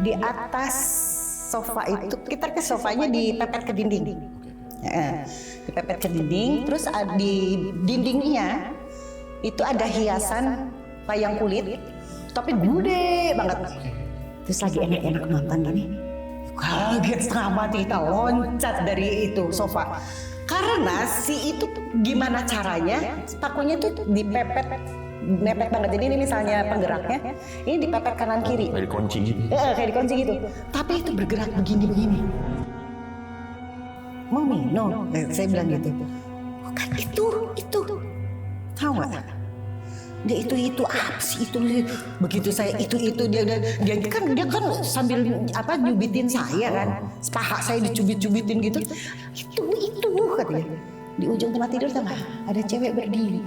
di atas sofa itu kita ke sofanya dipepet ke dinding. Dipepet ke dinding, terus di dindingnya itu ada hiasan wayang kulit, tapi gede banget. Terus lagi enak-enak nonton gini, kaget setengah mati kita loncat dari itu sofa. Karena si itu gimana caranya, pakunya tuh dipepet mepet banget. Jadi ini misalnya penggeraknya, ini dipepet kanan kiri. Kayak dikunci gitu. Kayak dikunci gitu. Tapi itu bergerak begini-begini. Mau minum? Saya bilang gitu. Bukan itu. Tahu nggak? Dia itu apa sih itu? Begitu saya itu dia kan sambil nyubitin saya kan, paha saya dicubit-cubitin gitu. Itu katanya. Di ujung tempat tidur sama ada cewek berdiri.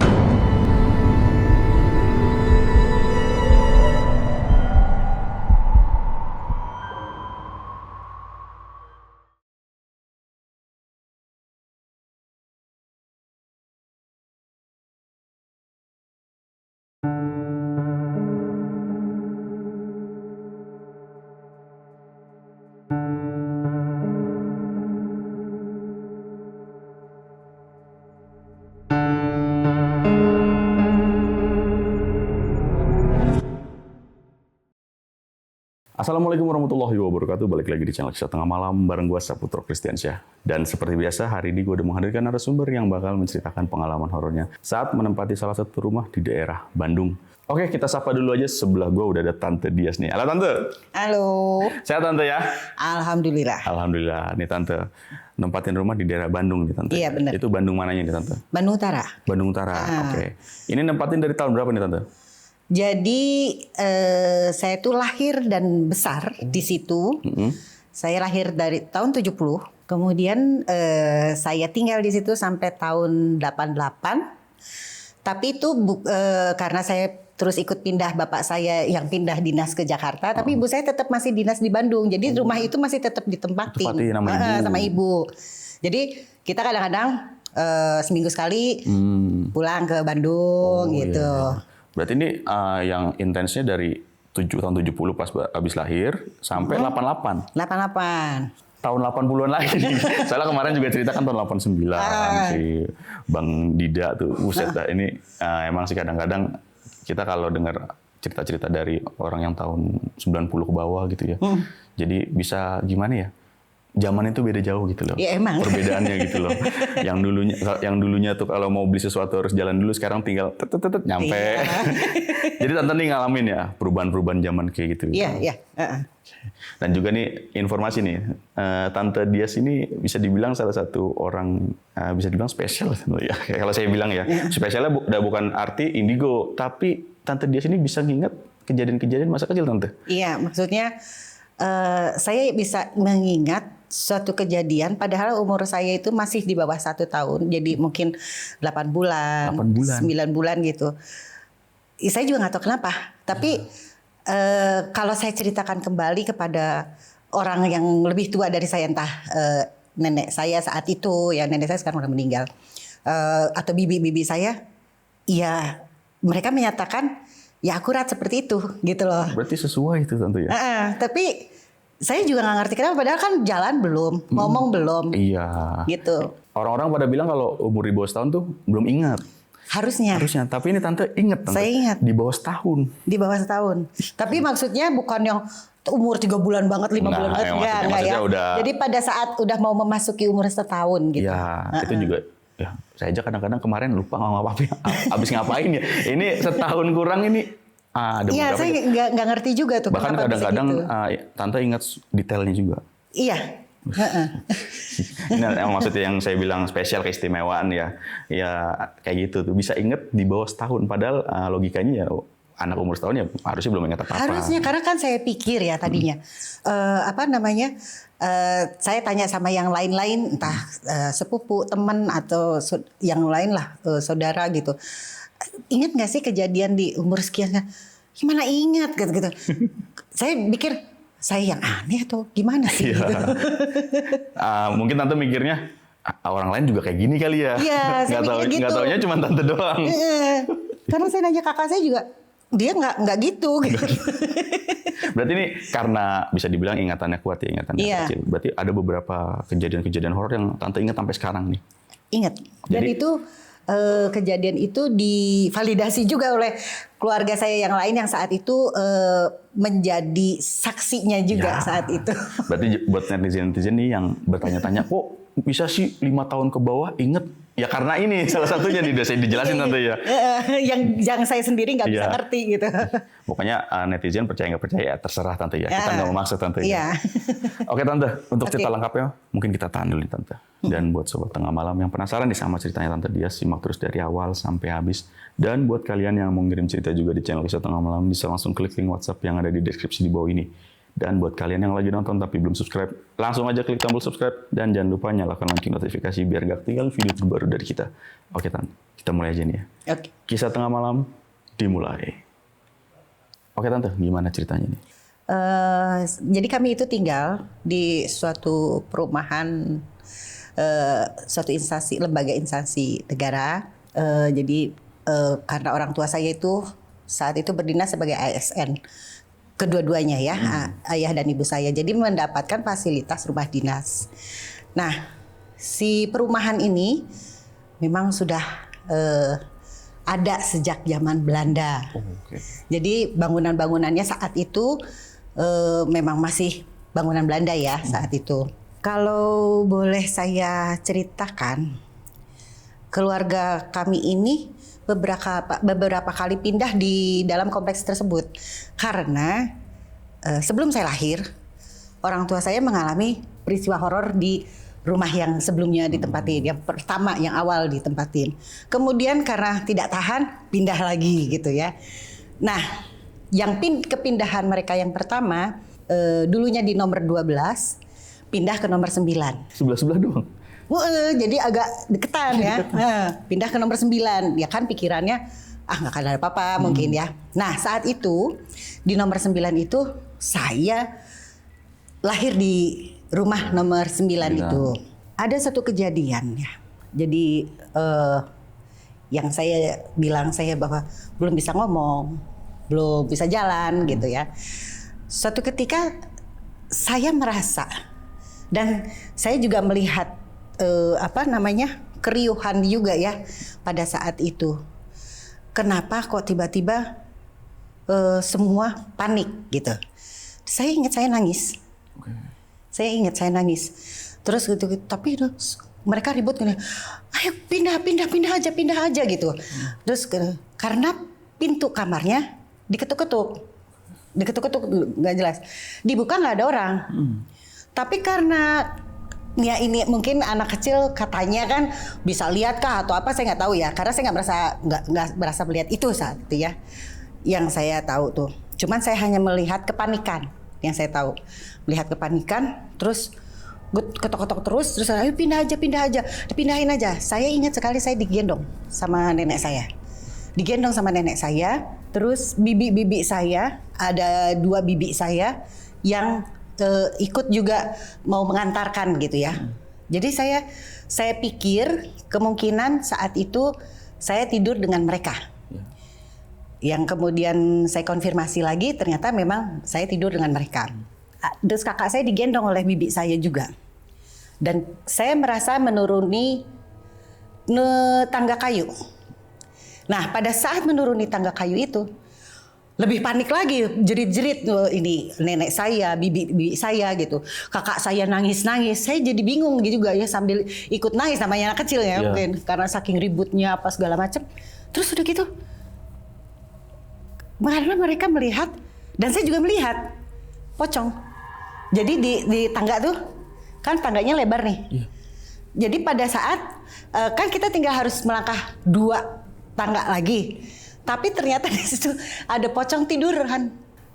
Assalamualaikum warahmatullahi wabarakatuh. Balik lagi di channel Kisah Tengah Malam bareng gue Saputra Kristiansyah. Dan seperti biasa hari ini gue udah menghadirkan narasumber yang bakal menceritakan pengalaman horornya saat menempati salah satu rumah di daerah Bandung. Oke, kita sapa dulu aja. Sebelah gue udah ada Tante Dias nih. Halo Tante. Halo. Sehat Tante ya? Alhamdulillah. Alhamdulillah. Nih Tante, nempatin rumah di daerah Bandung nih Tante. Iya benar. Itu Bandung mananya nih Tante? Bandung Utara. Bandung Utara. Oke. Ini nempatin dari tahun berapa nih Tante? Jadi saya tuh lahir dan besar di situ. Saya lahir dari tahun 70. Kemudian saya tinggal di situ sampai tahun 88. Tapi itu karena saya terus ikut pindah, bapak saya yang pindah dinas ke Jakarta, tapi ibu saya tetap masih dinas di Bandung. Jadi rumah itu masih tetap ditempatin sama ibu. Jadi kita kadang-kadang seminggu sekali pulang ke Bandung gitu. Iya. Berarti ini yang intensnya dari tahun 70 pas habis lahir sampai 88. 88. Tahun 80-an lagi nih. Soalnya kemarin juga cerita kan tahun 89 si Bang Dida tuh. Buset dah ini emang sih kadang-kadang kita kalau dengar cerita-cerita dari orang yang tahun 90 ke bawah gitu ya. Jadi bisa gimana ya? Zaman itu beda jauh gitu loh. Ya, emang. Perbedaannya gitu loh. Yang dulunya tuh kalau mau beli sesuatu harus jalan dulu, sekarang tinggal nyampe. Iya. Jadi Tante nih ngalamin ya perubahan-perubahan zaman kayak gitu. Iya. Dan juga nih informasi nih, Tante Dias ini bisa dibilang salah satu orang bisa dibilang spesial ya. Kalau saya bilang ya, spesialnya udah bukan arti indigo, tapi Tante Dias ini bisa nginget kejadian-kejadian masa kecil Tante. Iya, maksudnya saya bisa mengingat suatu kejadian padahal umur saya itu masih di bawah 1 tahun. Jadi mungkin 8 bulan, 9 bulan gitu. Saya juga nggak tahu kenapa. Tapi kalau saya ceritakan kembali kepada orang yang lebih tua dari saya, entah nenek saya saat itu, ya nenek saya sekarang udah meninggal, atau bibi-bibi saya, ya mereka menyatakan ya akurat seperti itu gitu loh. Berarti sesuai itu Tante ya? Tapi saya juga nggak ngerti kenapa, padahal kan jalan belum, ngomong belum. Iya. Gitu. Orang-orang pada bilang kalau umur di bawah setahun tuh belum ingat. Harusnya. Tapi ini Tante ingat Tante. Saya ingat. Di bawah setahun. Di bawah setahun. Tapi maksudnya bukan yang umur 3 bulan banget, 5 bulan banget. Enggak ya. Jadi pada saat udah mau memasuki umur setahun gitu. Iya, itu juga. Ya, saya aja kadang-kadang kemarin lupa ngapain, abis ngapain ya. Ini setahun kurang ini. Iya, saya nggak ngerti juga tuh. Bahkan kadang-kadang Tante ingat detailnya juga. Iya. Ini yang maksudnya yang saya bilang spesial, keistimewaan ya. Ya kayak gitu tuh. Bisa inget di bawah setahun. Padahal logikanya ya anak umur setahun ya harusnya belum ingat apa-apa. Harusnya, karena kan saya pikir ya tadinya. Saya tanya sama yang lain-lain, entah sepupu, teman, atau yang lain lah, saudara gitu. Ingat nggak sih kejadian di umur sekian? Gimana ingat gitu. Saya pikir saya yang aneh atau gimana sih? Gitu. Mungkin Tante mikirnya orang lain juga kayak gini kali ya. Iya, saya mikir gitu. Nggak taunya cuma Tante doang. Karena saya nanya kakak saya juga, dia nggak gitu. Berarti ini karena bisa dibilang ingatannya kuat ya, ingatannya kecil. Berarti ada beberapa kejadian-kejadian horor yang Tante ingat sampai sekarang nih. Ingat. Dan itu kejadian itu divalidasi juga oleh keluarga saya yang lain yang saat itu menjadi saksinya juga saat itu. Berarti buat netizen-netizen nih yang bertanya-tanya, kok bisa sih 5 tahun ke bawah inget? Ya karena ini salah satunya nih, udah saya dijelasin Tante ya. yang saya sendiri nggak bisa ngerti gitu. Pokoknya netizen percaya nggak percaya terserah Tante ya. Kita nggak memaksa Tante ya. Oke Tante, untuk cerita lengkapnya mungkin kita tahan dulu nih Tante. Dan buat sobat tengah malam yang penasaran nih sama ceritanya Tante Dias, simak terus dari awal sampai habis. Dan buat kalian yang mau ngirim cerita juga di channel Kisah Tengah Malam, bisa langsung klik link WhatsApp yang ada di deskripsi di bawah ini. Dan buat kalian yang lagi nonton tapi belum subscribe, langsung aja klik tombol subscribe dan jangan lupa nyalakan lonceng notifikasi biar gak ketinggalan video terbaru dari kita. Oke Tante, kita mulai aja nih ya. Oke. Kisah Tengah Malam dimulai. Oke Tante, gimana ceritanya nih? Jadi kami itu tinggal di suatu perumahan, suatu instansi, lembaga instansi negara. Jadi karena orang tua saya itu saat itu berdinas sebagai ASN. Kedua-duanya ya, ayah dan ibu saya. Jadi mendapatkan fasilitas rumah dinas. Nah, si perumahan ini memang sudah ada sejak zaman Belanda. Jadi bangunan-bangunannya saat itu memang masih bangunan Belanda ya saat itu. Kalau boleh saya ceritakan, keluarga kami ini beberapa kali pindah di dalam kompleks tersebut karena sebelum saya lahir orang tua saya mengalami peristiwa horor di rumah yang sebelumnya ditempatin, yang pertama yang awal ditempatin. Kemudian karena tidak tahan pindah lagi gitu ya. Nah, yang kepindahan mereka yang pertama dulunya di nomor 12 pindah ke nomor 9. Sebelah-sebelah doang. Jadi agak deketan ya. Pindah ke nomor 9. Ya kan pikirannya nggak akan ada apa-apa mungkin ya. Nah saat itu di nomor 9 itu saya lahir di rumah nomor 9 itu. Ada satu kejadian ya. Jadi yang saya bilang saya bahwa belum bisa ngomong, belum bisa jalan gitu ya. Suatu ketika saya merasa dan saya juga melihat keriuhan juga ya pada saat itu. Kenapa kok tiba-tiba semua panik gitu? Saya ingat saya nangis. Saya ingat saya nangis. Terus gitu, tapi mereka ribut gini, ayo pindah aja gitu. Terus karena pintu kamarnya diketuk-ketuk nggak jelas, dibuka nggak ada orang. Tapi karena ya ini mungkin anak kecil katanya kan bisa lihat kah atau apa, saya nggak tahu ya, karena saya nggak berasa melihat itu saat itu ya. Yang saya tahu tuh, cuman saya hanya melihat kepanikan. Yang saya tahu melihat kepanikan, terus ketok-ketok terus ayo pindah aja, dipindahin aja. Saya ingat sekali saya digendong sama nenek saya. Terus bibi saya, ada 2 bibi saya yang ikut juga mau mengantarkan gitu ya. Jadi saya pikir kemungkinan saat itu saya tidur dengan mereka. Yang kemudian saya konfirmasi lagi ternyata memang saya tidur dengan mereka. Terus kakak saya digendong oleh bibi saya juga. Dan saya merasa menuruni tangga kayu. Nah, pada saat menuruni tangga kayu itu lebih panik lagi, jerit-jerit ini nenek saya, bibi saya gitu. Kakak saya nangis. Saya jadi bingung gitu juga ya, sambil ikut nangis, namanya anak kecil ya mungkin karena saking ributnya apa segala macam. Terus udah gitu, karena mereka melihat dan saya juga melihat pocong. Jadi di tangga tuh kan tangganya lebar nih. Jadi pada saat kan kita tinggal harus melangkah 2 tangga lagi. Tapi ternyata di situ ada pocong tiduran.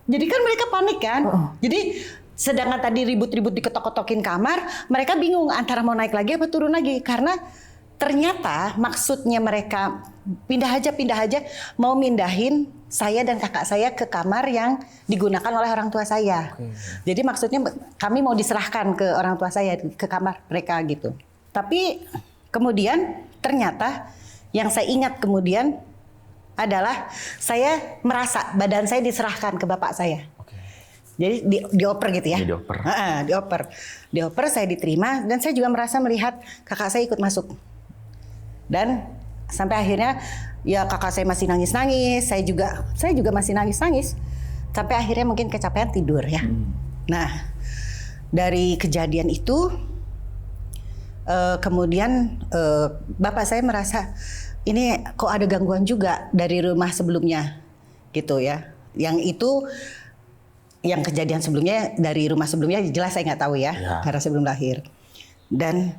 Jadi kan mereka panik kan. Jadi sedangkan tadi ribut-ribut diketok-ketokin kamar, mereka bingung antara mau naik lagi apa turun lagi. Karena ternyata maksudnya mereka pindah aja, mau mindahin saya dan kakak saya ke kamar yang digunakan oleh orang tua saya. Jadi maksudnya kami mau diserahkan ke orang tua saya, ke kamar mereka gitu. Tapi kemudian ternyata yang saya ingat kemudian adalah saya merasa badan saya diserahkan ke bapak saya. Jadi dioper gitu ya? Dioper. Dioper, saya diterima dan saya juga merasa melihat kakak saya ikut masuk. Dan sampai akhirnya ya kakak saya masih nangis-nangis, saya juga masih nangis-nangis. Sampai akhirnya mungkin kecapean tidur ya. Nah, dari kejadian itu kemudian bapak saya merasa ini kok ada gangguan juga dari rumah sebelumnya gitu ya. Yang itu yang kejadian sebelumnya dari rumah sebelumnya jelas saya nggak tahu ya, karena sebelum lahir. Dan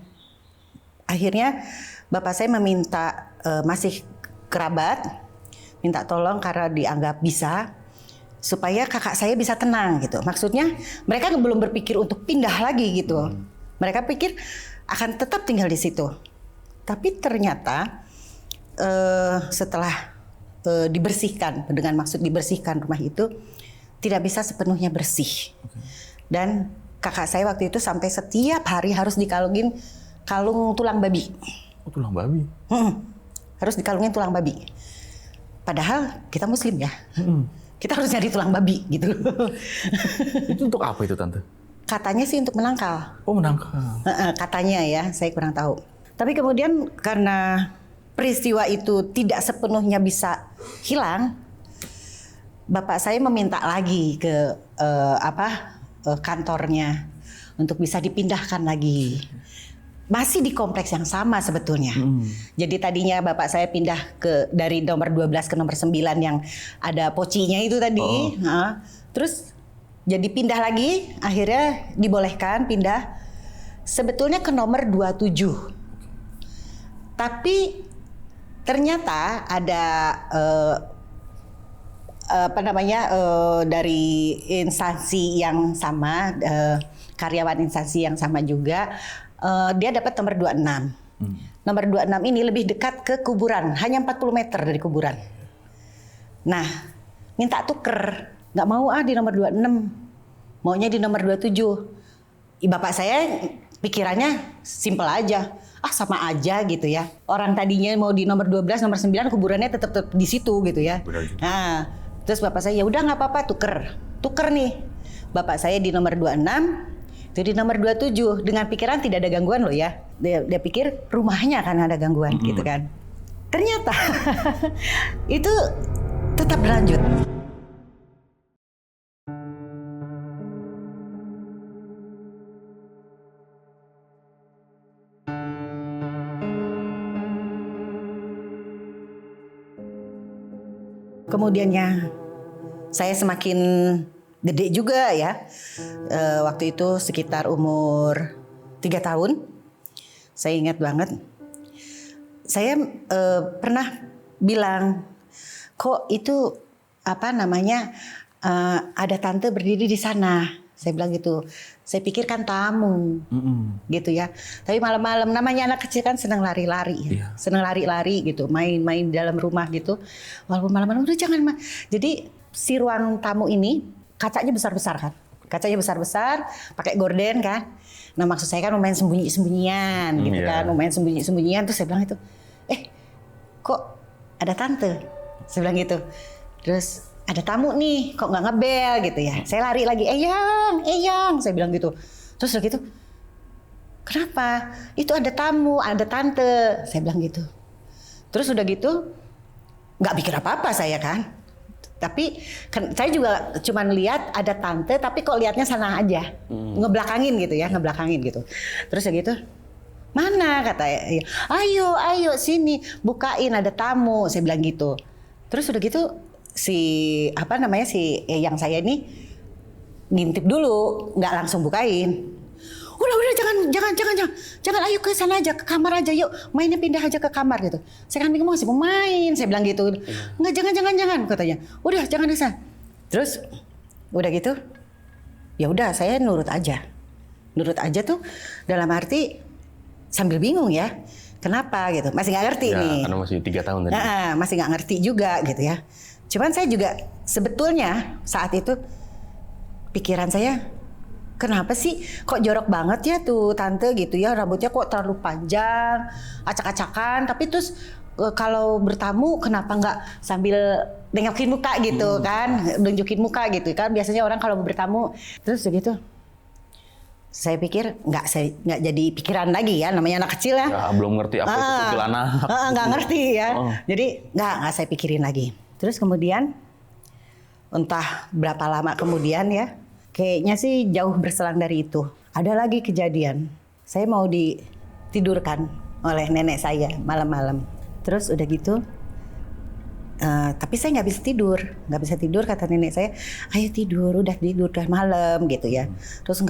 akhirnya bapak saya meminta masih kerabat minta tolong karena dianggap bisa supaya kakak saya bisa tenang gitu. Maksudnya mereka belum berpikir untuk pindah lagi gitu. Mereka pikir akan tetap tinggal di situ. Tapi ternyata setelah dibersihkan, dengan maksud dibersihkan rumah itu tidak bisa sepenuhnya bersih. Dan kakak saya waktu itu sampai setiap hari harus dikalungin kalung tulang babi. Oh, tulang babi? Harus dikalungin tulang babi. Padahal kita muslim ya. Kita harus nyari tulang babi gitu. Itu untuk apa itu Tante? Katanya sih untuk menangkal. Oh, menangkal. Katanya ya, saya kurang tahu. Tapi kemudian karena peristiwa itu tidak sepenuhnya bisa hilang, bapak saya meminta lagi ke kantornya untuk bisa dipindahkan lagi. Masih di kompleks yang sama sebetulnya. Jadi tadinya bapak saya pindah dari nomor 12 ke nomor 9 yang ada pocinya itu tadi. Terus jadi pindah lagi, akhirnya dibolehkan pindah sebetulnya ke nomor 27. Tapi ternyata ada dari instansi yang sama, karyawan instansi yang sama juga, dia dapat nomor 26. Nomor 26 ini lebih dekat ke kuburan, hanya 40 meter dari kuburan. Nah, minta tuker, nggak mau di nomor 26, maunya di nomor 27. Bapak saya pikirannya simpel aja, sama aja gitu ya. Orang tadinya mau di nomor 12, nomor 9 kuburannya tetap di situ gitu ya. Nah, terus bapak saya ya udah nggak apa-apa tuker nih. Bapak saya di nomor 26, itu di nomor 27 dengan pikiran tidak ada gangguan loh ya. Dia pikir rumahnya akan ada gangguan gitu kan. Ternyata itu tetap berlanjut. Kemudiannya saya semakin gede juga ya. Waktu itu sekitar umur 3 tahun. Saya ingat banget. Saya pernah bilang, kok itu ada tante berdiri di sana. Saya bilang gitu. Saya pikir kan tamu, gitu ya. Tapi malam-malam namanya anak kecil kan senang lari-lari, senang lari-lari gitu, main-main di dalam rumah gitu. Walaupun malam-malam udah jangan. Jadi si ruang tamu ini kacanya besar-besar kan, kacanya besar-besar, pakai gorden kan. Nah maksud saya kan mau main sembunyi-sembunyian gitu kan, mau main sembunyi-sembunyian. Terus saya bilang itu, kok ada tante? Saya bilang gitu. Terus ada tamu nih, kok nggak ngebel gitu ya. Saya lari lagi, Eyang, saya bilang gitu. Terus udah gitu, kenapa? Itu ada tamu, ada tante, saya bilang gitu. Terus udah gitu, nggak pikir apa-apa saya kan. Tapi saya juga cuma lihat ada tante, tapi kok lihatnya sana aja, ngebelakangin gitu ya, ngebelakangin gitu. Terus udah gitu, mana kata ayo sini, bukain ada tamu, saya bilang gitu. Terus udah gitu, si yang saya ini ngintip dulu, nggak langsung bukain. Udah jangan, ayo ke sana aja, ke kamar aja, yuk mainnya pindah aja ke kamar gitu. Saya kan bingung, masih mau main, saya bilang gitu. Nggak, jangan katanya. Udah jangan di sana. Terus udah gitu, ya udah saya nurut aja tuh dalam arti sambil bingung ya, kenapa gitu, masih nggak ngerti nih. Karena masih 3 tahun tadi. Masih nggak ngerti juga gitu ya. Cuman saya juga sebetulnya saat itu pikiran saya, kenapa sih kok jorok banget ya tuh tante gitu ya, rambutnya kok terlalu panjang, acak-acakan, tapi terus kalau bertamu kenapa nggak sambil nengokin muka gitu kan, nunjukin muka gitu kan. Biasanya orang kalau bertamu terus begitu. Saya pikir nggak jadi pikiran lagi ya, namanya anak kecil ya. Belum ngerti apa itu kuntilanak. Nggak ngerti ya. Jadi nggak saya pikirin lagi. Terus kemudian entah berapa lama kemudian ya, kayaknya sih jauh berselang dari itu. Ada lagi kejadian. Saya mau ditidurkan oleh nenek saya malam-malam. Terus udah gitu, tapi saya nggak bisa tidur kata nenek saya, ayo tidur, udah malam gitu ya. Terus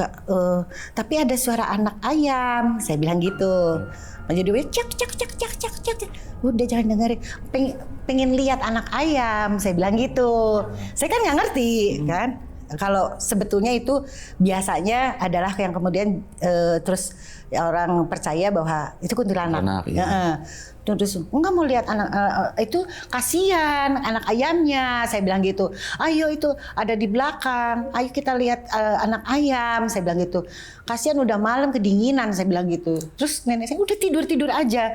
tapi ada suara anak ayam, saya bilang gitu. Jadi cak, udah jangan dengerin, pengen lihat anak ayam, saya bilang gitu. Saya kan nggak ngerti kan. Kalau sebetulnya itu biasanya adalah yang kemudian terus orang percaya bahwa itu kuntilanak. Terus enggak mau lihat anak itu, kasihan anak ayamnya, saya bilang gitu. Ayo itu ada di belakang, ayo kita lihat anak ayam, saya bilang gitu. Kasihan udah malam kedinginan, saya bilang gitu. Terus nenek saya udah tidur aja.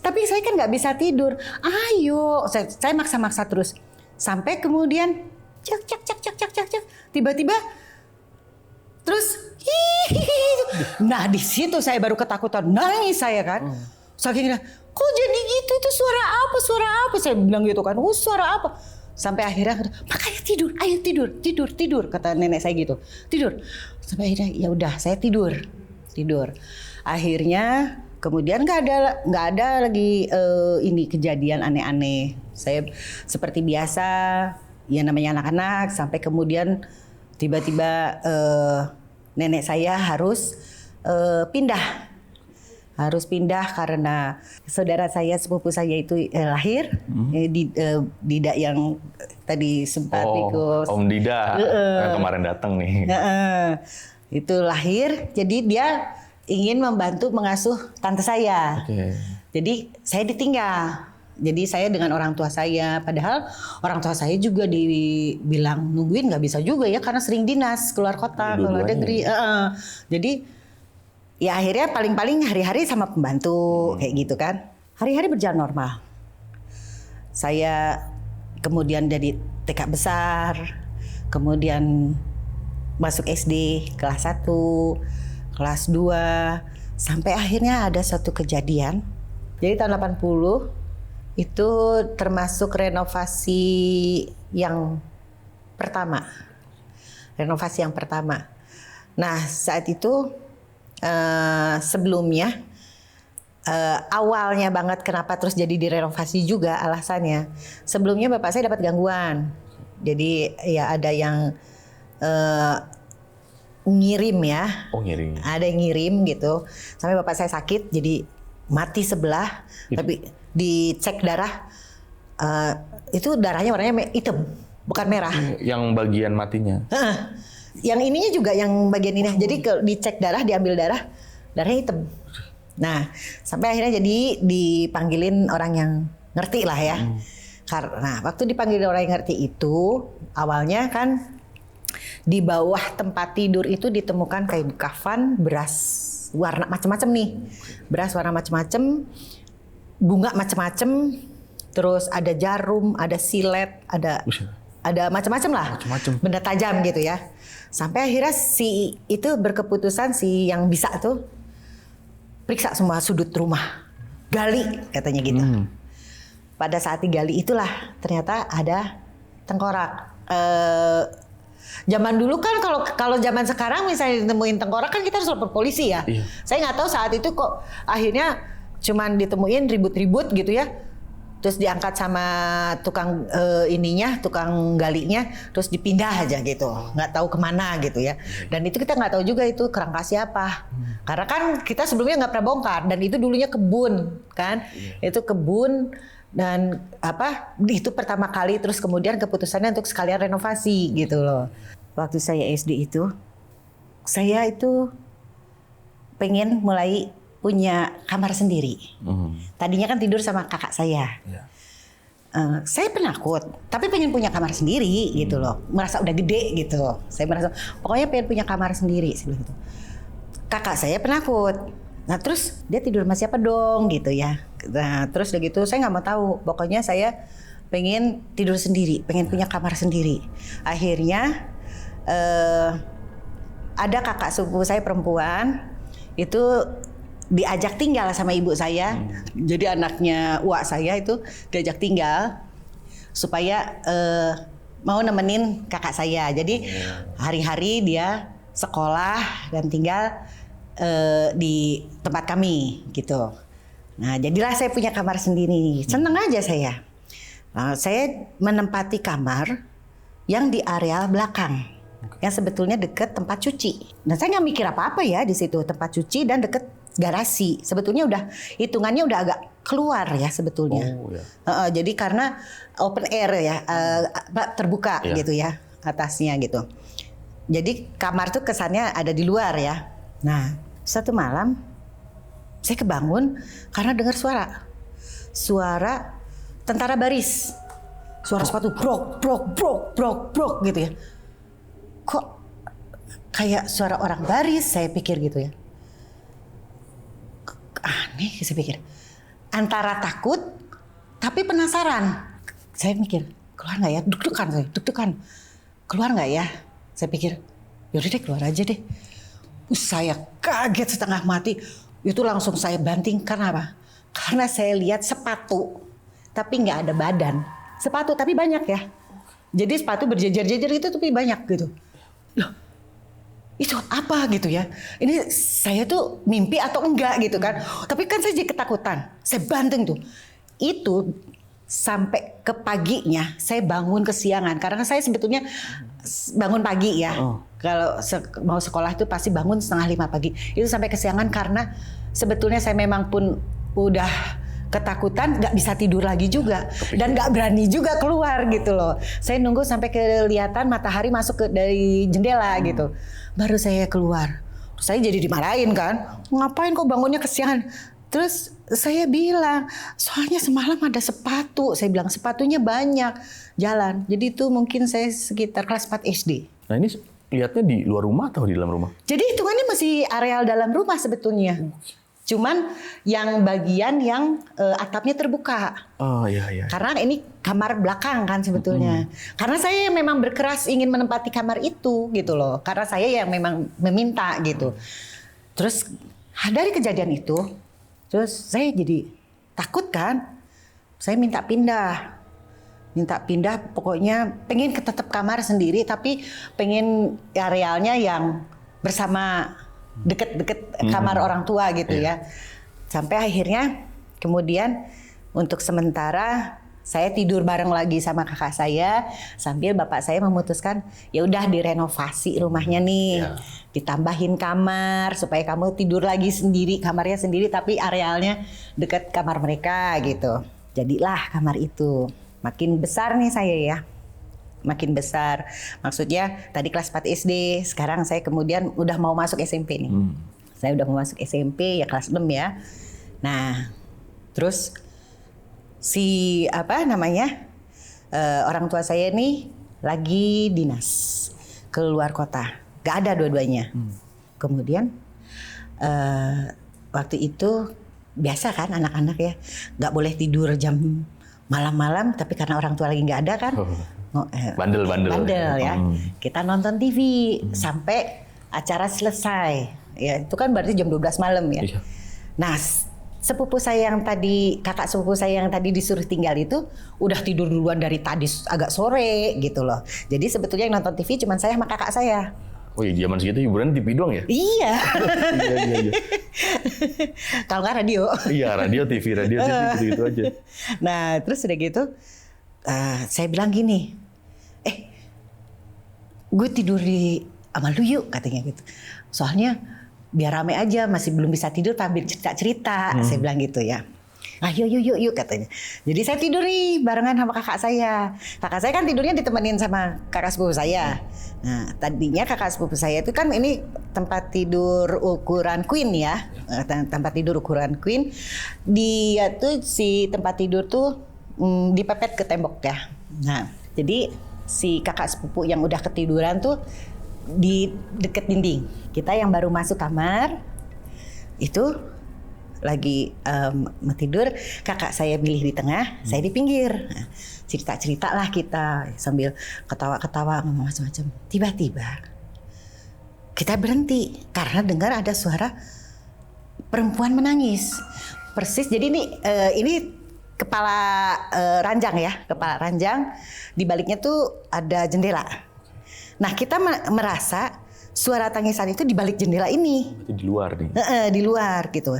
Tapi saya kan nggak bisa tidur. Ayo, saya maksa-maksa terus sampai kemudian cak. Tiba-tiba terus nah di situ saya baru ketakutan, nangis saya kan. Saking kok jadi gitu, itu suara apa saya bilang gitu kan. Suara apa? Sampai akhirnya makanya tidur, ayo tidur kata nenek saya gitu. Tidur. Sampai akhirnya ya udah saya tidur. Akhirnya kemudian nggak ada lagi ini kejadian aneh-aneh. Saya seperti biasa ya namanya anak-anak, sampai kemudian tiba-tiba nenek saya harus pindah karena saudara saya, sepupu saya itu lahir di Dida yang tadi sempat ikut. Om Dida yang kemarin datang nih. Itu lahir, jadi dia ingin membantu mengasuh tante saya. Jadi saya ditinggal. Jadi saya dengan orang tua saya, padahal orang tua saya juga dibilang nungguin nggak bisa juga ya karena sering dinas keluar kota, keluar negeri. Jadi ya akhirnya paling-paling hari-hari sama pembantu kayak gitu kan. Hari-hari berjalan normal. Saya kemudian jadi TK besar, kemudian masuk SD kelas 1, kelas 2, sampai akhirnya ada satu kejadian. Jadi tahun 80 itu termasuk renovasi yang pertama. Nah saat itu sebelumnya awalnya banget kenapa terus jadi direnovasi juga alasannya. Sebelumnya bapak saya dapat gangguan. Jadi ya ada yang ngirim ya. Ngirim. Ada yang ngirim gitu. Sampai bapak saya sakit jadi mati sebelah. Tapi dicek darah itu darahnya warnanya hitam, bukan merah. Yang bagian matinya. Yang ininya juga yang bagian ini. Jadi kalau dicek darah, diambil darahnya hitam. Nah, sampai akhirnya jadi dipanggilin orang yang ngerti lah ya. Karena waktu dipanggilin orang yang ngerti itu, awalnya kan di bawah tempat tidur itu ditemukan kain kafan, beras warna macam-macam nih. Beras warna macam-macam, bunga macam-macam, terus ada jarum, ada silet, ada macam-macam lah. Benda tajam gitu ya. Sampai akhirnya si itu berkeputusan, si yang bisa tuh periksa semua sudut rumah, gali katanya gitu. Pada saat digali itulah ternyata ada tengkorak. Zaman dulu kan kalau zaman sekarang misalnya ditemuin tengkorak kan kita harus lapor polisi ya. Saya nggak tahu saat itu kok akhirnya cuman ditemuin ribut-ribut gitu ya. Terus diangkat sama tukang tukang galinya, terus dipindah aja gitu, nggak tahu kemana gitu ya. Dan itu kita nggak tahu juga itu kerangka siapa, karena kan kita sebelumnya nggak pernah bongkar, dan itu dulunya kebun kan, itu kebun dan itu pertama kali, terus kemudian keputusannya untuk sekalian renovasi gitu loh. Waktu saya SD itu, saya itu pengen mulai punya kamar sendiri. Tadinya kan tidur sama kakak saya. Saya penakut, tapi pengen punya kamar sendiri gitu loh. Merasa udah gede gitu. Saya merasa pokoknya pengen punya kamar sendiri gitu. Kakak saya penakut. Nah terus dia tidur sama siapa dong gitu ya. Nah terus udah gitu saya nggak mau tahu. Pokoknya saya pengen tidur sendiri, pengen punya kamar sendiri. Akhirnya ada kakak sepupu saya perempuan itu diajak tinggal sama ibu saya. Jadi anaknya uak saya itu diajak tinggal supaya mau nemenin kakak saya. Jadi hari-hari dia sekolah dan tinggal di tempat kami gitu. Nah jadilah saya punya kamar sendiri. Seneng aja saya. Saya menempati kamar yang di areal belakang, yang sebetulnya deket tempat cuci. Dan saya nggak mikir apa-apa ya di situ, tempat cuci dan deket garasi. Sebetulnya udah hitungannya udah agak keluar ya sebetulnya. Jadi karena open air ya, terbuka gitu ya atasnya gitu. Jadi kamar tuh kesannya ada di luar ya. Nah satu malam saya kebangun karena dengar suara tentara baris, suara sepatu brok brok brok brok brok gitu ya. Kok kayak suara orang baris, saya pikir gitu ya. Aneh, saya pikir. Antara takut tapi penasaran. Saya mikir, keluar nggak ya? Deg-degan saya, deg-degan. Keluar nggak ya? Saya pikir, yaudah deh keluar aja deh. Saya kaget setengah mati. Itu langsung saya bantingkan apa? Karena saya lihat sepatu tapi nggak ada badan. Sepatu tapi banyak ya. Jadi sepatu berjejer-jejer itu tapi banyak gitu. Loh, itu apa gitu ya? Ini saya tuh mimpi atau enggak gitu kan? Tapi kan saya jadi ketakutan. Saya banting tuh. Itu sampai ke paginya saya bangun kesiangan karena saya sebetulnya bangun pagi ya. Kalau mau sekolah itu pasti bangun 4:30 pagi. Itu sampai kesiangan karena sebetulnya saya memang pun udah ketakutan, nggak bisa tidur lagi juga dan nggak berani juga keluar gitu loh. Saya nunggu sampai kelihatan matahari masuk ke dari jendela gitu, baru saya keluar. Saya jadi dimarahin kan, ngapain kok bangunnya kesiangan? Terus saya bilang, soalnya semalam ada sepatu. Saya bilang sepatunya banyak jalan. Jadi itu mungkin saya sekitar kelas 4 SD. Nah ini lihatnya di luar rumah atau di dalam rumah? Jadi hitungannya masih areal dalam rumah sebetulnya. Cuman yang bagian yang atapnya terbuka. Oh iya. Karena ini kamar belakang kan sebetulnya. Karena saya memang berkeras ingin menempati kamar itu gitu loh. Karena saya yang memang meminta gitu. Terus dari kejadian itu, terus saya jadi takut kan. Saya minta pindah. Pokoknya pengen tetap kamar sendiri tapi pengen arealnya yang bersama deket kamar orang tua gitu ya. Sampai akhirnya kemudian untuk sementara saya tidur bareng lagi sama kakak saya sambil bapak saya memutuskan ya udah direnovasi rumahnya nih. Ditambahin kamar supaya kamu tidur lagi sendiri, kamarnya sendiri tapi arealnya deket kamar mereka gitu. Jadilah kamar itu. Makin besar nih saya ya. Makin besar. Maksudnya tadi kelas 4 SD, sekarang saya kemudian udah mau masuk SMP nih. Saya udah mau masuk SMP ya kelas 6 ya. Nah, terus orang tua saya nih lagi dinas keluar kota. Gak ada dua-duanya. Kemudian waktu itu biasa kan anak-anak ya, gak boleh tidur jam malam-malam, tapi karena orang tua lagi gak ada kan. Bandel ya. Kita nonton TV sampai acara selesai. Ya, itu kan berarti jam 12 malam ya. Iya. Nah, kakak sepupu saya yang tadi disuruh tinggal itu udah tidur duluan dari tadi agak sore gitu loh. Jadi sebetulnya yang nonton TV cuma saya sama kakak saya. Oh iya, zaman segitu hiburan TV doang ya? Iya. Iya. Kalau nggak radio. Iya, radio TV gitu aja. Nah, terus udah gitu saya bilang gini, gue tidur sama lu yuk katanya gitu. Soalnya biar rame aja, masih belum bisa tidur sambil cerita-cerita. Saya bilang gitu ya. Ah yuk katanya. Jadi saya tidur nih barengan sama kakak saya. Kakak saya kan tidurnya ditemenin sama kakak sepupu saya. Nah tadinya kakak sepupu saya itu kan ini tempat tidur ukuran queen ya. Tempat tidur ukuran queen. Dia tuh si tempat tidur tuh dipepet ke tembok ya. Nah jadi si kakak sepupu yang udah ketiduran tuh di deket dinding. Kita yang baru masuk kamar itu lagi mau tidur, kakak saya pilih di tengah, saya di pinggir. Nah, cerita-cerita lah kita sambil ketawa-ketawa ngomong macam-macam. Tiba-tiba kita berhenti karena dengar ada suara perempuan menangis. Persis. Jadi ini kepala ranjang ya, kepala ranjang. Di baliknya tuh ada jendela. Nah, kita merasa suara tangisan itu di balik jendela ini. Berarti di luar nih. Di luar gitu.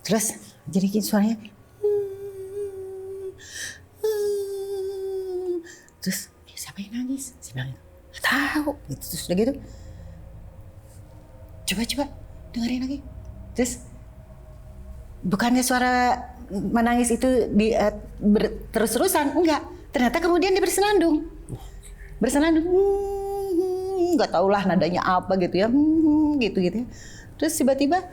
Terus jadi suaranya. Terus siapa yang nangis? Saya bilang, nggak tahu. Gitu. Terus udah gitu. Coba dengerin lagi. Terus bukannya suara menangis itu terus-terusan, enggak. Ternyata kemudian dia bersenandung. Nggak tahulah nadanya apa gitu ya. Gitu. Terus tiba-tiba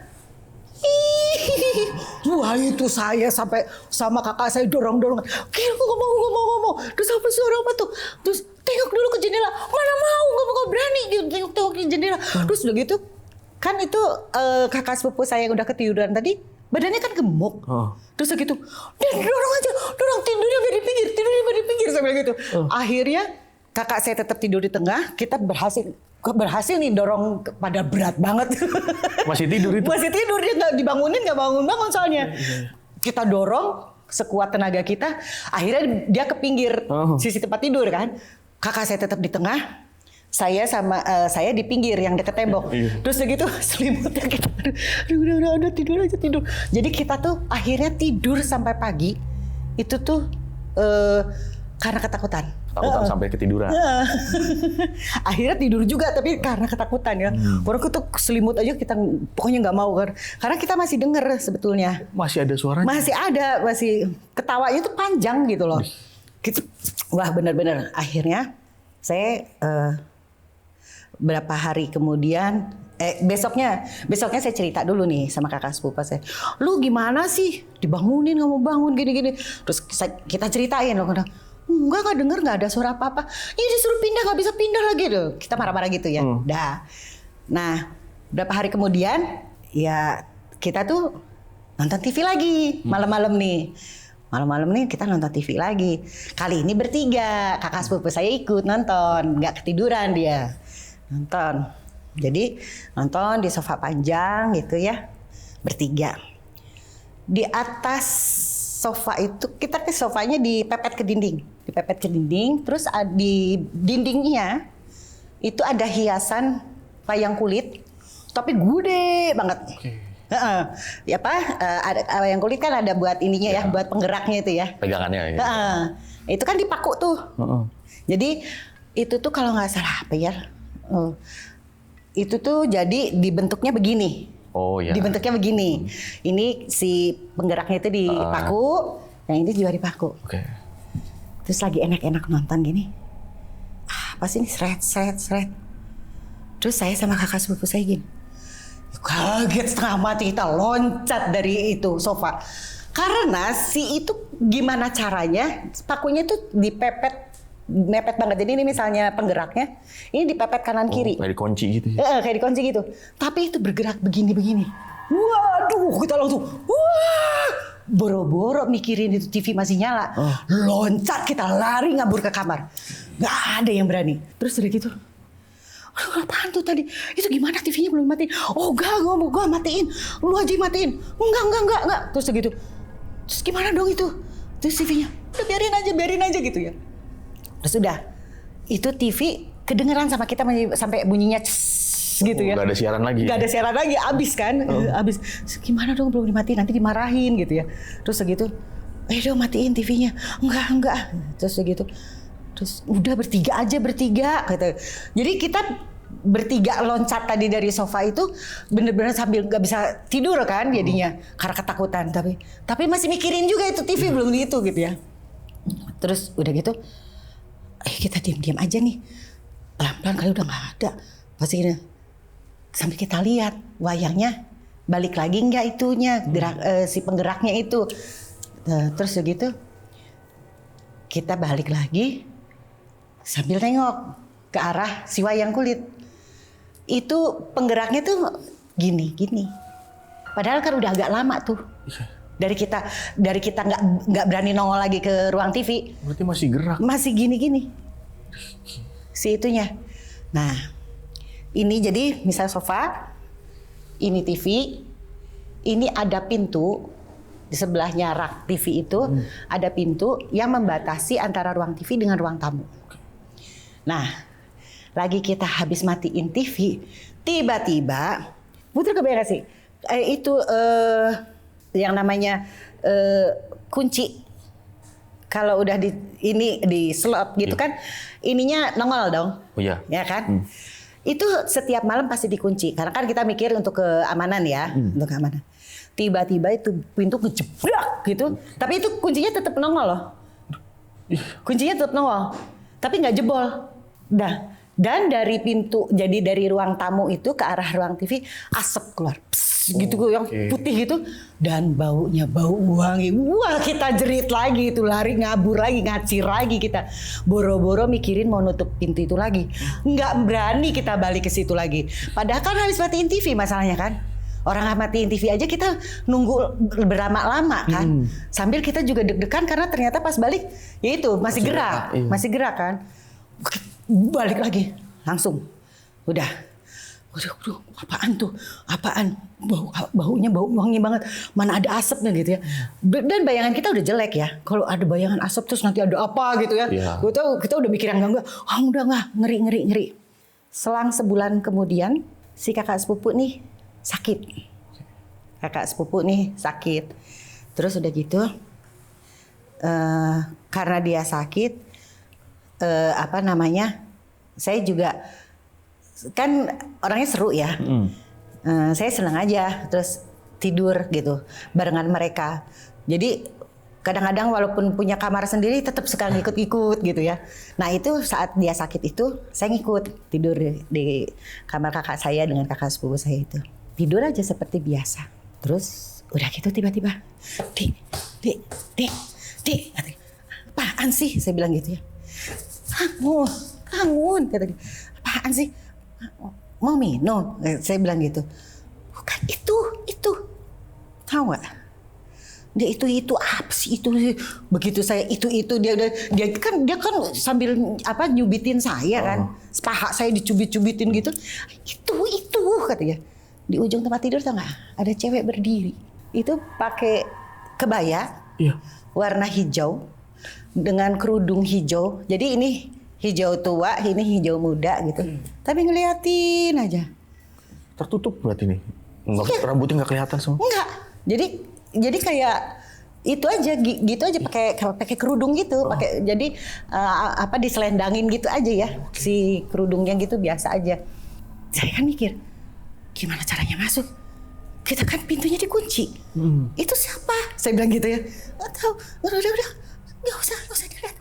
wah, itu saya sampai sama kakak saya dorong-dorong. Kira gue ngomong. Terus apa suara apa tuh? Terus tengok dulu ke jendela. Mana mau, nggak berani gitu tengok ke jendela. Terus udah gitu, kan itu kakak sepupu saya yang udah ketiduran tadi, badannya kan gemuk. Terus udah gitu, dorong tidurnya nggak di pinggir sampai gitu. Akhirnya kakak saya tetap tidur di tengah. Kita berhasil nih dorong pada berat banget. Masih tidur itu? Masih tidur, dia nggak dibangunin, nggak bangun soalnya. Kita dorong sekuat tenaga kita, akhirnya dia ke pinggir sisi tempat tidur kan. Kakak saya tetap di tengah, saya di pinggir yang dekat tembok. Terus begitu selimutnya kita, udah tidur aja. Jadi kita tuh akhirnya tidur sampai pagi. Itu tuh karena ketakutan sampai ketiduran. Akhirnya tidur juga tapi karena ketakutan ya. Orang tuh selimut aja kita pokoknya nggak mau kan. Karena kita masih dengar sebetulnya. Masih ada suaranya? Masih ketawanya tuh panjang gitu loh. Gitu. Wah, benar-benar. Akhirnya saya berapa hari kemudian besoknya saya cerita dulu nih sama kakak sepupu saya. Lu gimana sih? Dibangunin nggak mau bangun gini-gini. Terus kita ceritain loh. Enggak denger, nggak ada suara apa-apa. Ini disuruh pindah, nggak bisa pindah lagi tuh. Kita marah-marah gitu ya. Dah. Nah, berapa hari kemudian ya kita tuh nonton TV lagi malam-malam nih. Malam-malam nih kita nonton TV lagi. Kali ini bertiga, kakak sepupu saya ikut nonton, nggak ketiduran dia. Nonton. Jadi nonton di sofa panjang gitu ya, bertiga. Di atas sofa itu kita ke sofanya dipepet ke dinding, terus di dindingnya itu ada hiasan wayang kulit, tapi gede banget. Ada wayang kulit kan ada buat ininya ya, buat penggeraknya itu ya. Pegangannya. Ya. Itu kan dipaku tuh. Jadi itu tuh kalau nggak salah apa ya, itu tuh jadi dibentuknya begini. Oh ya. Dibentuknya begini. Ini si penggeraknya itu dipaku, yang ini juga dipaku. Terus lagi enak-enak nonton gini. Apa sih ini seret. Terus saya sama kakak sepupu saya gini. Kaget setengah mati, kita loncat dari itu sofa. Karena si itu gimana caranya, pakunya tuh mepet banget. Jadi ini misalnya penggeraknya, ini dipepet kanan kiri. Kayak dikunci gitu ya? Kayak dikunci gitu. Tapi itu bergerak begini. Waduh, kita langsung, boro-boro mikirin itu TV masih nyala. Loncat, kita lari ngabur ke kamar. Gak ada yang berani. Terus udah gitu, apaan tuh tadi? Itu gimana TV-nya belum matiin? Oh enggak, gue matiin. Lu aja matiin. Enggak. Terus gitu. Terus gimana dong itu? Terus TV-nya, udah biarin aja gitu ya. Terus udah, itu TV kedengeran sama kita sampai bunyinya gitu ya. Gak ada siaran lagi. Abis kan. Abis. Gimana dong belum dimatiin, nanti dimarahin gitu ya. Terus segitu, dong matiin TV-nya. Enggak. Terus segitu. Terus udah bertiga gitu. Jadi kita bertiga loncat tadi dari sofa itu bener-bener sambil gak bisa tidur kan jadinya. Karena ketakutan. Tapi masih mikirin juga itu TV belum gitu ya. Terus udah gitu, kita diam-diam aja nih, pelan-pelan kali udah nggak ada, pasti gini. Sampai kita lihat wayangnya balik lagi nggak itunya, si penggeraknya itu. Terus begitu kita balik lagi sambil nengok ke arah si wayang kulit. Itu penggeraknya tuh gini. Padahal kan udah agak lama tuh. Dari kita nggak berani nongol lagi ke ruang TV. Berarti masih gerak. Masih gini-gini. Si itunya. Nah, ini jadi misal sofa, ini TV, ini ada pintu. Di sebelahnya rak TV itu ada pintu yang membatasi antara ruang TV dengan ruang tamu. Nah, lagi kita habis matiin TV, tiba-tiba, Putri kebayang gak sih? Yang namanya kunci. Kalau udah di slot gitu kan, ininya nongol dong. Oh iya. Ya kan? Itu setiap malam pasti dikunci. Karena kan kita mikir untuk keamanan ya, untuk keamanan. Tiba-tiba itu pintu ngejebrak gitu, tapi itu kuncinya tetap nongol loh. Kuncinya tetap nongol, tapi nggak jebol. Dan dari pintu, jadi dari ruang tamu itu ke arah ruang TV, asap keluar. Pss, gitu yang putih gitu. Dan baunya bau wangi. Wah, kita jerit lagi itu, lari ngabur lagi, ngacir lagi kita. Boro-boro mikirin mau nutup pintu itu lagi. Nggak berani kita balik ke situ lagi. Padahal kan habis matiin TV masalahnya kan. Orang matiin TV aja kita nunggu berlama-lama kan. Sambil kita juga deg-degan karena ternyata pas balik ya itu masih gerak. Masih gerak kan. Balik lagi langsung. Udah apaan tuh? Apaan? Baunya bau wangi banget. Mana ada asapnya gitu ya. Dan bayangan kita udah jelek ya. Kalau ada bayangan asap terus nanti ada apa gitu ya. Gue tahu kita udah mikir yang enggak. Udah enggak, ngeri. Selang sebulan kemudian si kakak sepupu nih sakit. Terus udah gitu karena dia sakit, saya juga kan orangnya seru ya. Saya senang aja terus tidur gitu barengan mereka. Jadi kadang-kadang walaupun punya kamar sendiri tetap suka ngikut-ngikut gitu ya. Nah itu saat dia sakit itu saya ngikut tidur di kamar kakak saya dengan kakak sepupu saya itu. Tidur aja seperti biasa. Terus udah gitu tiba-tiba, Dek, apaan sih? Saya bilang gitu ya. Bangun, kata dia. Apaan sih? Mau minum? Saya bilang gitu. Bukan itu. Tahu gak? Dia itu apa sih itu? Begitu saya itu dia kan sambil nyubitin saya kan. Paha saya dicubit-cubitin gitu. Itu katanya. Di ujung tempat tidur tau gak? Ada cewek berdiri. Itu pakai kebaya warna hijau dengan kerudung hijau. Jadi ini hijau tua, ini hijau muda gitu. Tapi ngeliatin aja. Tertutup berarti nih? Rambutnya nggak kelihatan semua? Enggak. Jadi kayak itu aja gitu aja pakai kerudung gitu, pakai jadi diselendangin gitu aja ya. Si kerudungnya gitu biasa aja. Saya kan mikir gimana caranya masuk? Kita kan pintunya dikunci. Itu siapa? Saya bilang gitu ya. Nggak tahu. Udah. Nggak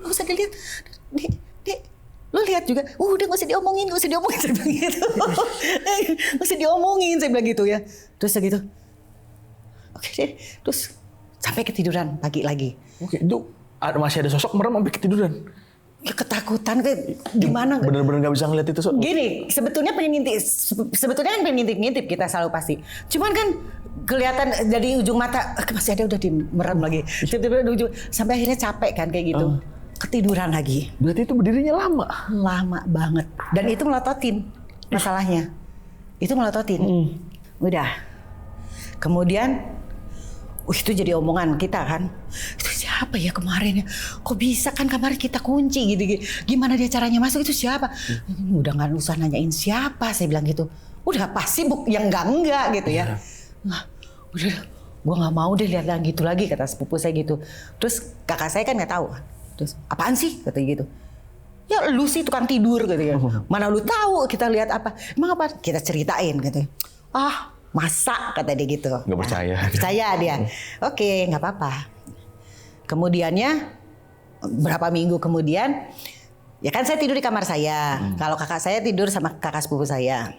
usah dilihat. Dek, lo lihat juga. Udah nggak usah diomongin. Saya bilang gitu. Nggak usah diomongin. Saya bilang gitu ya. Terus gitu. Oke deh. Terus sampai ketiduran pagi lagi. Oke, itu masih ada sosok merem sampai ketiduran. Ya, ketakutan kayak gimana? Bener-bener nggak bisa ngeliat itu. Gini, sebetulnya pengen ngintip kita selalu pasti. Cuman kan kelihatan dari ujung mata masih ada udah dimerem lagi. Tiba-tiba ujung sampai akhirnya capek kan kayak gitu. Ketiduran lagi. Berarti itu berdirinya lama. Lama banget. Dan itu melototin masalahnya. Itu melototin. Udah. Kemudian itu jadi omongan kita kan. Itu siapa ya kemarin ya? Kok bisa kan kamar kita kunci gitu. Gimana dia caranya masuk itu siapa? Udah gak usah nanyain siapa, saya bilang gitu. Udah pasti yang enggak gitu ya. Nah, udah gue gak mau deh lihat yang gitu lagi kata sepupu saya gitu. Terus kakak saya kan gak tahu. Terus apaan sih katanya gitu. Ya lu sih tukang tidur gitu ya. Mana lu tahu kita lihat apa? Emang apa? Kita ceritain gitu. Masa kata dia gitu. Nggak percaya. Percaya dia. Oke, nggak apa-apa. Kemudiannya berapa minggu kemudian, ya kan saya tidur di kamar saya. Kalau kakak saya tidur sama kakak sepupu saya.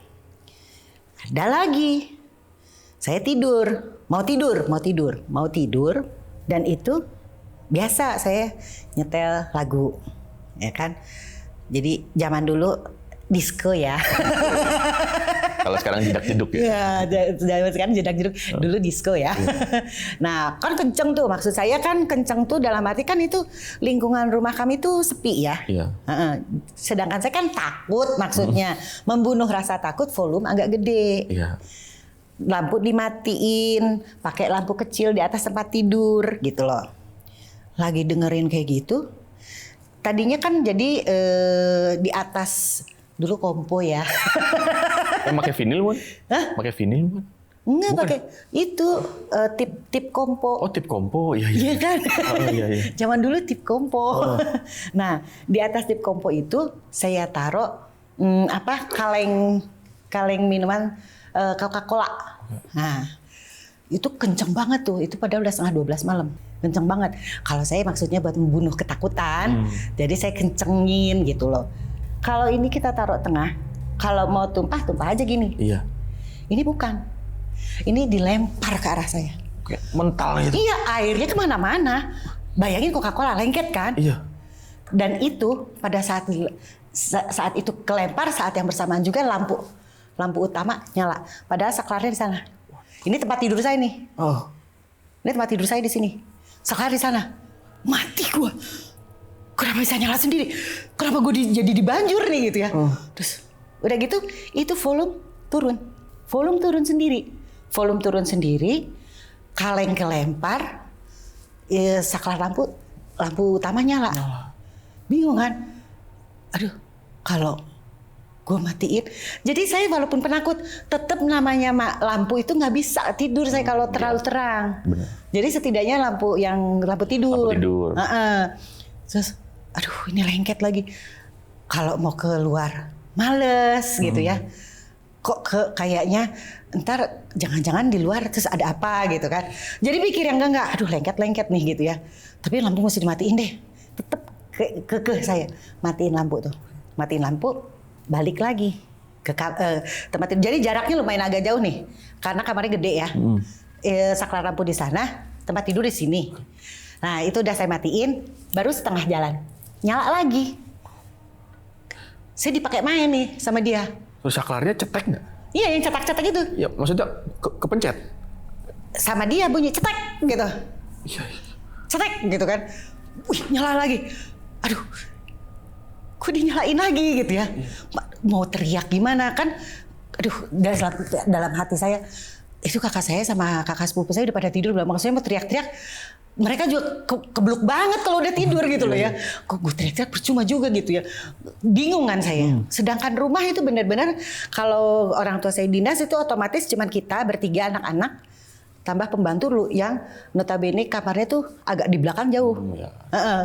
Ada lagi. Saya mau tidur. Dan itu biasa saya nyetel lagu, ya kan. Jadi zaman dulu disco ya. Kalau sekarang jedak-jeduk ya. Ya, sekarang jedak-jeduk. Dulu disco ya. Nah, kan kenceng tuh. Maksud saya kan kenceng tuh dalam arti kan itu lingkungan rumah kami tuh sepi ya. Iya. Sedangkan saya kan takut maksudnya. Membunuh rasa takut, volume agak gede. Iya. Lampu dimatiin, pakai lampu kecil di atas tempat tidur gitu loh. Lagi dengerin kayak gitu. Tadinya kan jadi di atas dulu kompo ya. Pakai vinil, Bun? Hah? Pakai vinil, Bun? Enggak pakai itu tip kompo. Oh, tip kompo. Iya, iya. Iya kan? Oh, iya, iya. Zaman dulu tip kompo. Nah, di atas tip kompo itu saya taruh kaleng minuman Coca-Cola. Nah, itu kenceng banget tuh. Itu padahal udah 11:30 malam. Kenceng banget. Kalau saya maksudnya buat membunuh ketakutan. Jadi saya kencengin gitu loh. Kalau ini kita taruh tengah, kalau mau tumpah aja gini. Iya. Ini bukan. Ini dilempar ke arah saya. Kayak mental gitu. Iya, airnya kemana-mana. Bayangin Coca-Cola lengket kan? Iya. Dan itu pada saat itu kelempar, saat yang bersamaan juga lampu utama nyala. Padahal saklarnya di sana. Ini tempat tidur saya nih. Oh. Ini tempat tidur saya di sini. Saklar di sana. Mati gua. Kenapa bisa nyala sendiri? Kenapa gue jadi dibanjur nih gitu ya? Terus udah gitu, itu volume turun. Volume turun sendiri. Kaleng kelempar. Saklar lampu utama nyala. Bingung kan? Aduh, kalau gue matiin. Jadi saya walaupun penakut, tetap namanya lampu itu nggak bisa tidur saya kalau terlalu terang. Benar. Jadi setidaknya lampu tidur. Lampu tidur. Terus, aduh ini lengket lagi. Kalau mau keluar, males gitu ya. Kok kayaknya ntar jangan-jangan di luar terus ada apa gitu kan. Jadi pikir yang enggak. Aduh lengket nih gitu ya. Tapi lampu mesti dimatiin deh. Tetep ke saya. Matiin lampu, balik lagi ke tempat tidur. Jadi jaraknya lumayan agak jauh nih. Karena kamarnya gede ya. Saklar lampu di sana, tempat tidur di sini. Nah itu udah saya matiin, baru setengah jalan. Nyala lagi. Saya dipakai main nih sama dia. Terus saklarnya cetek nggak? Iya yang cetak-cetak itu. Ya maksudnya kepencet? Sama dia bunyi cetek gitu. Iya. Cetek gitu kan. Wih nyala lagi. Aduh. Kok dinyalain lagi gitu ya. Mau teriak gimana kan. Aduh dalam hati saya. Itu kakak saya sama kakak sepupu saya udah pada tidur. Maksudnya mau teriak-teriak. Mereka juga kebluk banget kalau udah tidur gitu loh ya. Kok gue teriak-teriak percuma juga gitu ya. Bingung kan saya. Sedangkan rumah itu benar-benar kalau orang tua saya dinas itu otomatis cuman kita bertiga anak-anak. Tambah pembantu lu yang notabene kamarnya tuh agak di belakang jauh.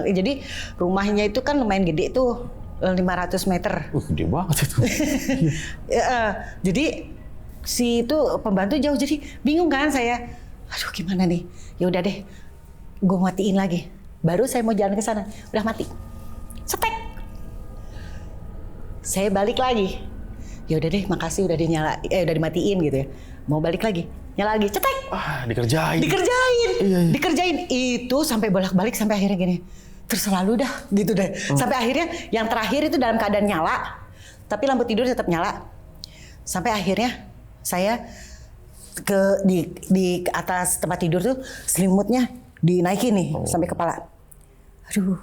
Jadi rumahnya itu kan lumayan gede tuh. 500 meter. Gede banget itu. Jadi si itu pembantu jauh. Jadi bingung kan saya. Aduh gimana nih. Ya udah deh. Gue matiin lagi. Baru saya mau jalan ke sana, udah mati. Setek. Saya balik lagi. Ya udah deh, makasih udah udah dimatiin gitu ya. Mau balik lagi, nyala lagi, cetek. Dikerjain. Iya. Dikerjain itu sampai bolak-balik sampai akhirnya gini. Terserah lu dah, gitu deh. Sampai akhirnya yang terakhir itu dalam keadaan nyala, tapi lampu tidur tetap nyala. Sampai akhirnya saya di atas tempat tidur tuh selimutnya dinaikin nih sampai kepala. Aduh,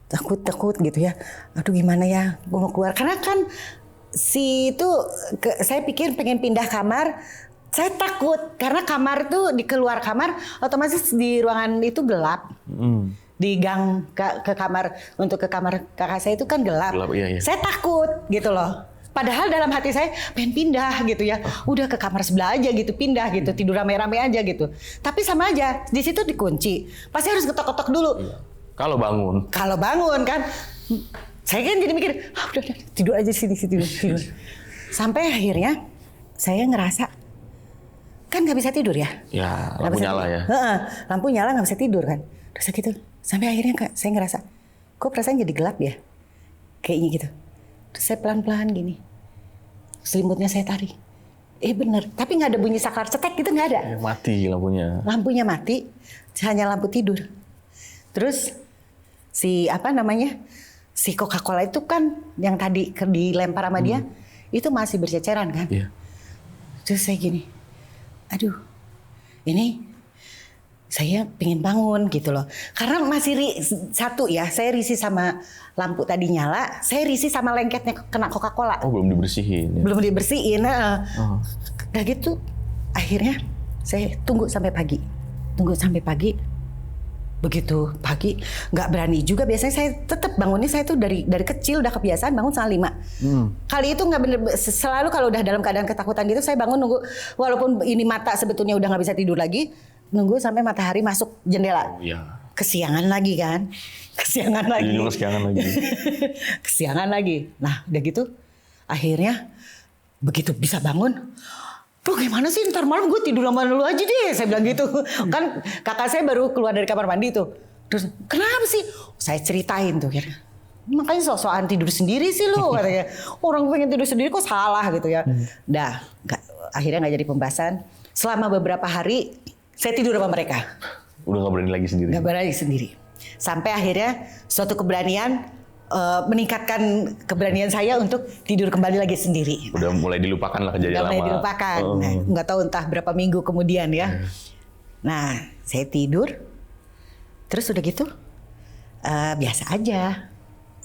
takut gitu ya. Aduh gimana ya, gue mau keluar. Karena kan saya pikir pengen pindah kamar. Saya takut karena kamar tuh di keluar kamar otomatis di ruangan itu gelap. Di gang ke kamar untuk ke kamar kakak saya itu kan gelap. Iya. Saya takut gitu loh. Padahal dalam hati saya pengen pindah gitu ya. Udah ke kamar sebelah aja gitu, pindah gitu, tidur rame-rame aja gitu. Tapi sama aja, di situ dikunci. Pasti harus ketok-ketok dulu. Iya. Kalau bangun kan. Saya kan jadi mikir, udah tidur aja sini tidur. Sampai akhirnya saya ngerasa kan nggak bisa tidur ya. Ya, lampu nyala ya. Lampu nyala nggak bisa tidur kan. Terus gitu. Sampai akhirnya saya ngerasa, kok perasaan jadi gelap ya? Kayaknya gitu. Terus saya pelan-pelan gini. Selimutnya saya tarik. Bener. Tapi nggak ada bunyi saklar cetek gitu, nggak ada. Mati lampunya. Lampunya mati. Hanya lampu tidur. Terus si Coca-Cola itu kan yang tadi dilempar sama dia. itu masih berceceran kan. Iya. Terus saya gini, aduh ini saya pengen bangun gitu loh. Karena masih satu ya, saya risih sama lampu tadi nyala, saya risih sama lengketnya kena Coca-Cola. Oh, belum dibersihin. Ya? Belum dibersihin. Udah gitu, akhirnya saya tunggu sampai pagi. Begitu pagi, nggak berani juga. Biasanya saya tetap bangunnya, saya tuh dari kecil udah kebiasaan bangun 4:30. Kali itu nggak bener, selalu kalau udah dalam keadaan ketakutan gitu, saya bangun nunggu, walaupun ini mata sebetulnya udah nggak bisa tidur lagi, nunggu sampai matahari masuk jendela. Oh, iya. Kesiangan lagi kan, kesiangan lagi. Nah udah gitu, akhirnya begitu bisa bangun. Tuh gimana sih, ntar malam gue tidur lama dulu aja deh, saya bilang gitu. Kan kakak saya baru keluar dari kamar mandi tuh. Terus kenapa sih? Saya ceritain tuh ya. Makanya sok-sokan tidur sendiri sih lo katanya. Orang pengen tidur sendiri kok salah gitu ya. Akhirnya nggak jadi pembahasan. Selama beberapa hari saya tidur sama mereka. Udah nggak berani lagi sendiri. Nggak berani sendiri. Sampai akhirnya suatu keberanian meningkatkan keberanian saya untuk tidur kembali lagi sendiri. Udah mulai dilupakan lah kejadian lama. Udah mulai dilupakan. Nah, nggak tahu entah berapa minggu kemudian ya. Nah, saya tidur. Terus udah gitu biasa aja.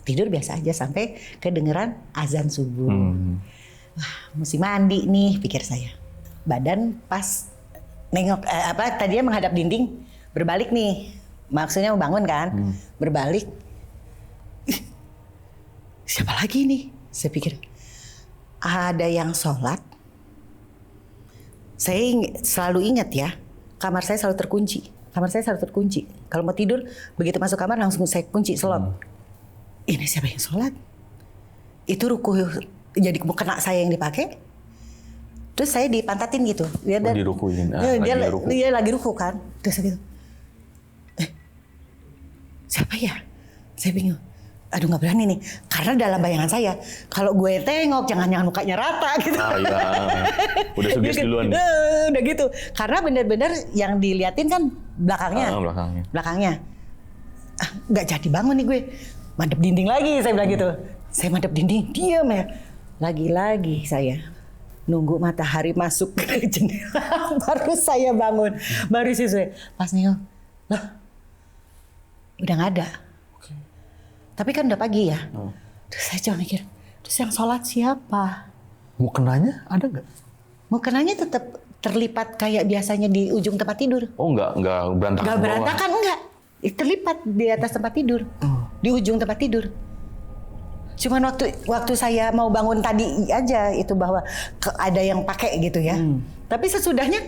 Tidur biasa aja sampai kedengeran azan subuh. Wah, mesti mandi nih, pikir saya. Badan pas nengok tadinya menghadap dinding, berbalik nih. Maksudnya mau bangun kan? Berbalik. Siapa lagi nih? Saya pikir ada yang sholat. Saya selalu ingat ya, kamar saya selalu terkunci. Kalau mau tidur, begitu masuk kamar langsung saya kunci slot. Ini siapa yang sholat? Itu ruku, jadi kena saya yang dipakai. Terus saya dipantatin gitu. Dirukuin. Dia lagi ruku kan. Terus saya gitu. Siapa ya? Saya bingung. Aduh nggak berani nih, karena dalam bayangan saya kalau gue tengok jangan mukanya rata gitu. Iya. Udah sugesti duluan. Udah gitu, karena benar-benar yang diliatin kan belakangnya. Belakangnya. Nggak jadi bangun nih gue, madep dinding lagi saya bilang gitu. Saya madep dinding, diam ya. Lagi-lagi saya nunggu matahari masuk ke jendela, baru saya bangun, baru sih saya pas nengok, loh, udah nggak ada. Tapi kan udah pagi ya. Terus saya coba mikir, terus yang sholat siapa? Mukenanya ada nggak? Mukenanya tetap terlipat kayak biasanya di ujung tempat tidur. Oh nggak berantakan? Nggak berantakan, enggak. Terlipat di atas tempat tidur, di ujung tempat tidur. Cuman waktu saya mau bangun tadi aja itu bahwa ada yang pakai gitu ya. Tapi sesudahnya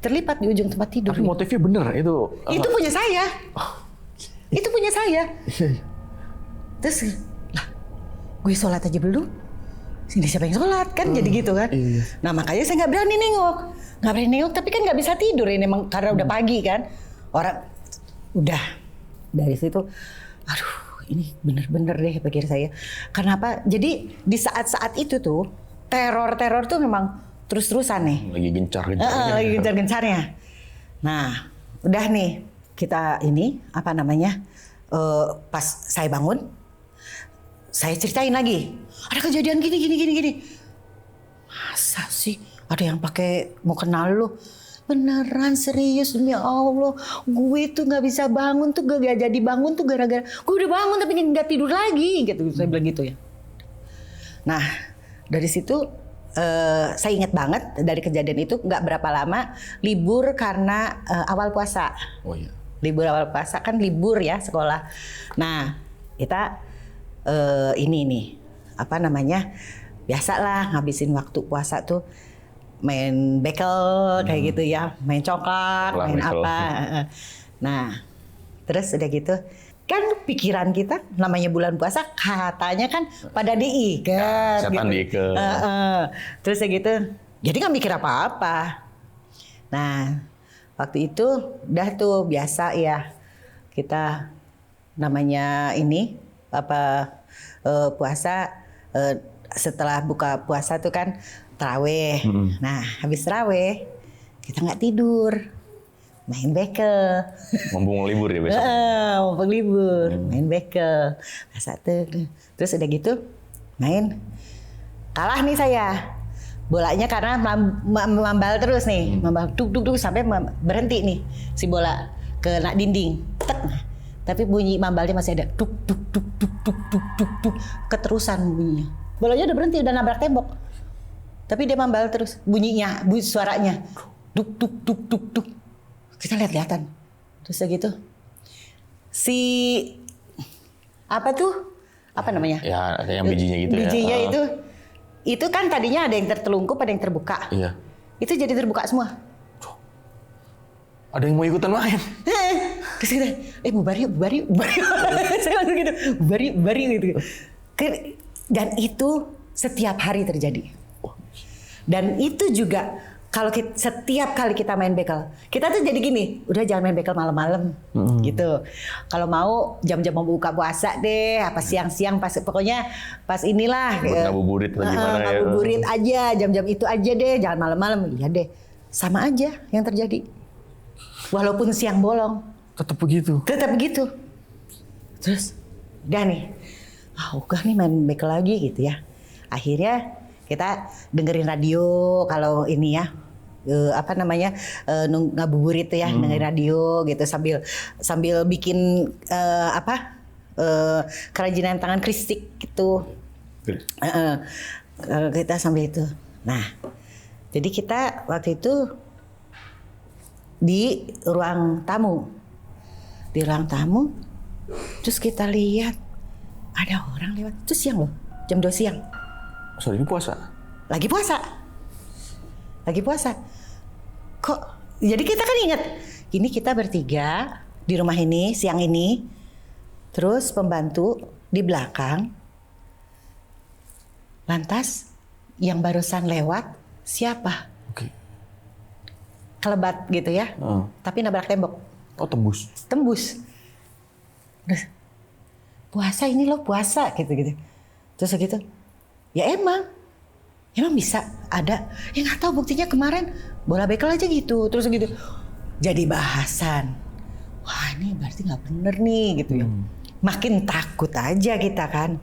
terlipat di ujung tempat tidur. Tapi motifnya bener itu. Itu punya saya. Itu punya saya. Terus lah, gue sholat aja belum. Sini siapa yang sholat kan jadi gitu kan. Iya. Nah makanya saya nggak berani nengok. Tapi kan nggak bisa tidur ini emang karena udah pagi kan. Orang udah dari situ, aduh ini bener-bener deh pikir saya. Kenapa? Jadi di saat-saat itu tuh teror tuh memang terus-terusan nih. Lagi gencar-gencarnya. Lagi gencar-gencarnya. Nah udah nih kita ini apa namanya pas saya bangun. Saya ceritain lagi, ada kejadian gini. Masa sih ada yang pakai mau kenal lu? Beneran serius demi Allah, gue tuh nggak bisa bangun tuh gak jadi bangun tuh gara-gara gue udah bangun tapi nggak tidur lagi gitu. Saya bilang gitu ya. Nah dari situ saya ingat banget dari kejadian itu nggak berapa lama libur karena awal puasa. Oh iya. Libur awal puasa kan libur ya sekolah. Nah kita ini nih apa namanya biasalah ngabisin waktu puasa tuh main bekel kayak gitu ya, main coklat, main bekel. Apa. Nah terus udah gitu kan pikiran kita namanya bulan puasa katanya kan pada diikat. Setan gitu. diikat. Terus ya gitu jadi nggak mikir apa-apa. Nah waktu itu udah tuh biasa ya kita namanya ini puasa setelah buka puasa tuh kan tarawih. Nah habis tarawih kita nggak tidur, main bekel. Mumpung libur ya besok. Mumpung libur, main bekel. Terus udah gitu main. Kalah nih saya. Bolanya karena mambal terus nih, mambal duk sampai berhenti nih si bola kena dinding. Tek. Tapi bunyi mambalnya masih ada duk keterusan bunyinya. Bolanya udah berhenti, udah nabrak tembok. Tapi dia mambal terus bunyinya, suaranya duk. Kita lihat-lihatan. Terus gitu. Si apa tuh? Apa namanya? Ya, kayak yang bijinya gitu bijinya itu kan tadinya ada yang tertelungkup, ada yang terbuka. Iya. Itu jadi terbuka semua. Ada yang mau ikutan main. Terus kita, bubar yuk. Saya langsung gitu, bubar yuk gitu. Dan itu setiap hari terjadi. Dan itu juga kalau setiap kali kita main bekel, kita tuh jadi gini, udah jangan main bekel malam-malam gitu. Kalau mau jam-jam mau buka puasa deh, apa siang-siang pokoknya pas inilah ngabuburit atau gimana ya. Ngabuburit aja, jam-jam itu aja deh, jangan malam-malam. Iya deh. Sama aja yang terjadi. Walaupun siang bolong, Tetap begitu. Terus udah nih. Udah nih main bekel lagi gitu ya. Akhirnya kita dengerin radio kalau ini ya. Ngabuburit tuh ya, dengerin radio gitu sambil bikin kerajinan tangan kristik gitu. Kita sambil itu. Nah, jadi kita waktu itu di ruang tamu. Terus kita lihat ada orang lewat. Itu siang loh, jam 2 siang. Sorry, ini puasa? Lagi puasa. Kok? Jadi kita kan ingat, ini kita bertiga di rumah ini siang ini, terus pembantu di belakang. Lantas yang barusan lewat siapa? Oke. Kelebat gitu ya, tapi nabrak tembok. Oh, tembus. Terus, puasa ini loh, puasa gitu. Terus gitu, ya emang bisa ada. Ya nggak tahu buktinya kemarin bola bekel aja gitu. Terus gitu, jadi bahasan. Wah ini berarti nggak bener nih gitu ya. Makin takut aja kita kan.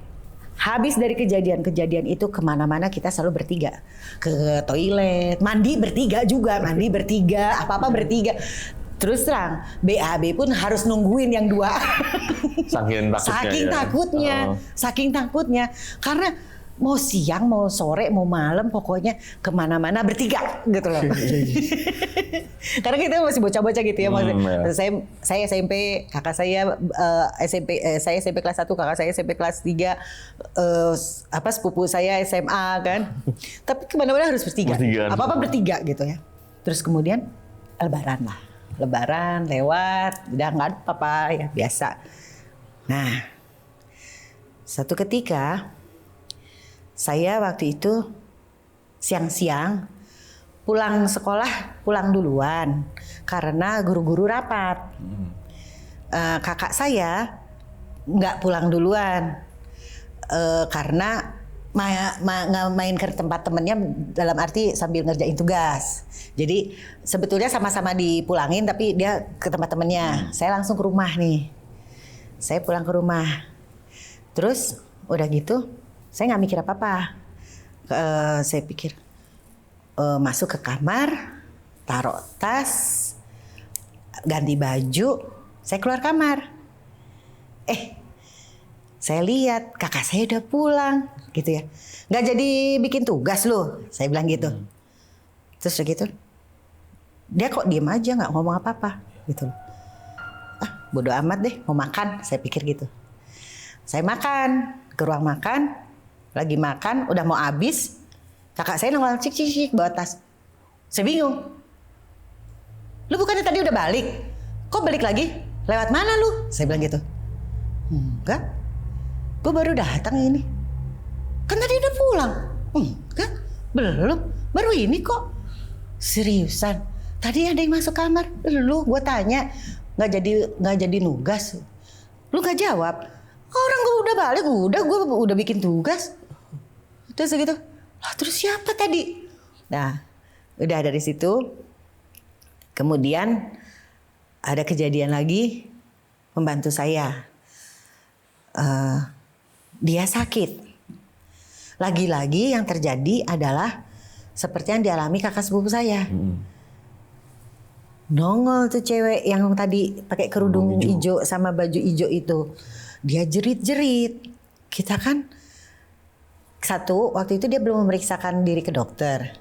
Habis dari kejadian itu kemana-mana kita selalu bertiga. Ke toilet, mandi bertiga, apa-apa bertiga. Terus terang, BAB pun harus nungguin yang 2. Saking takutnya. Karena mau siang, mau sore, mau malam, pokoknya kemana-mana bertiga gitu loh. Karena kita masih bocah-bocah gitu ya. Saya SMP, kakak saya saya SMP kelas 1, kakak saya SMP kelas 3, sepupu saya SMA kan. Tapi kemana-mana harus bertiga. Apa-apa bertiga gitu ya. Terus kemudian Lebaran lewat, udah nggak ada apa-apa ya biasa. Nah, satu ketika saya waktu itu siang-siang pulang sekolah, pulang duluan karena guru-guru rapat. Kakak saya nggak pulang duluan karena main ke tempat temennya, dalam arti sambil ngerjain tugas. Jadi sebetulnya sama-sama dipulangin tapi dia ke tempat temennya. Saya langsung ke rumah nih. Saya pulang ke rumah. Terus udah gitu saya nggak mikir apa-apa. Saya pikir masuk ke kamar, taruh tas, ganti baju, saya keluar kamar. Saya lihat kakak saya udah pulang gitu ya. Nggak jadi bikin tugas loh, saya bilang gitu. Terus udah gitu, dia kok diem aja nggak ngomong apa-apa gitu loh. Bodo amat deh, mau makan, saya pikir gitu. Saya makan, ke ruang makan, lagi makan, udah mau habis, kakak saya nongol cik bawa tas. Saya bingung. Lu bukannya tadi udah balik? Kok balik lagi? Lewat mana lu? Saya bilang gitu. Enggak. Gue baru datang ini. Kan tadi udah pulang. Enggak, belum. Baru ini kok. Seriusan. Tadi ada yang masuk kamar. Lu, gue tanya. Nggak jadi nugas. Lu nggak jawab. Orang gue udah balik, gue udah bikin tugas. Terus gitu. Terus siapa tadi? Nah, udah dari situ. Kemudian ada kejadian lagi. Pembantu saya. Dia sakit. lagi-lagi yang terjadi adalah seperti yang dialami kakak sepupu saya. Nongol tuh cewek yang tadi pakai kerudung hijau sama baju hijau itu. Dia jerit-jerit. Kita kan waktu itu dia belum memeriksakan diri ke dokter.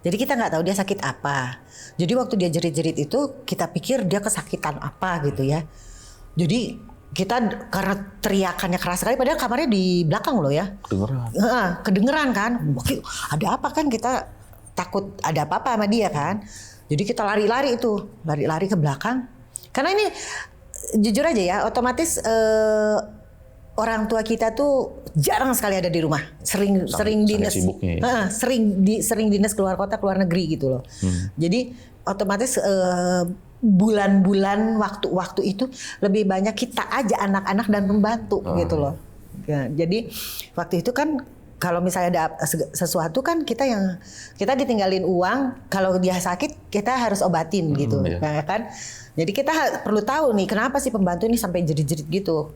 Jadi kita nggak tahu dia sakit apa. Jadi waktu dia jerit-jerit itu kita pikir dia kesakitan apa gitu ya. Jadi kita karena teriakannya keras sekali, padahal kamarnya di belakang loh ya. Kedengeran kan. Ada apa kan, kita takut ada apa-apa sama dia kan. Jadi kita lari-lari ke belakang. Karena ini jujur aja ya, otomatis orang tua kita tuh jarang sekali ada di rumah. Sering dinas. Sering dinas keluar kota, keluar negeri gitu loh. Jadi otomatis bulan-bulan waktu itu lebih banyak kita aja anak-anak dan pembantu gitu loh. Ya, jadi waktu itu kan kalau misalnya ada sesuatu kan kita ditinggalin uang, kalau dia sakit kita harus obatin gitu, ya kan. Jadi kita perlu tahu nih kenapa sih pembantu ini sampai jerit-jerit gitu.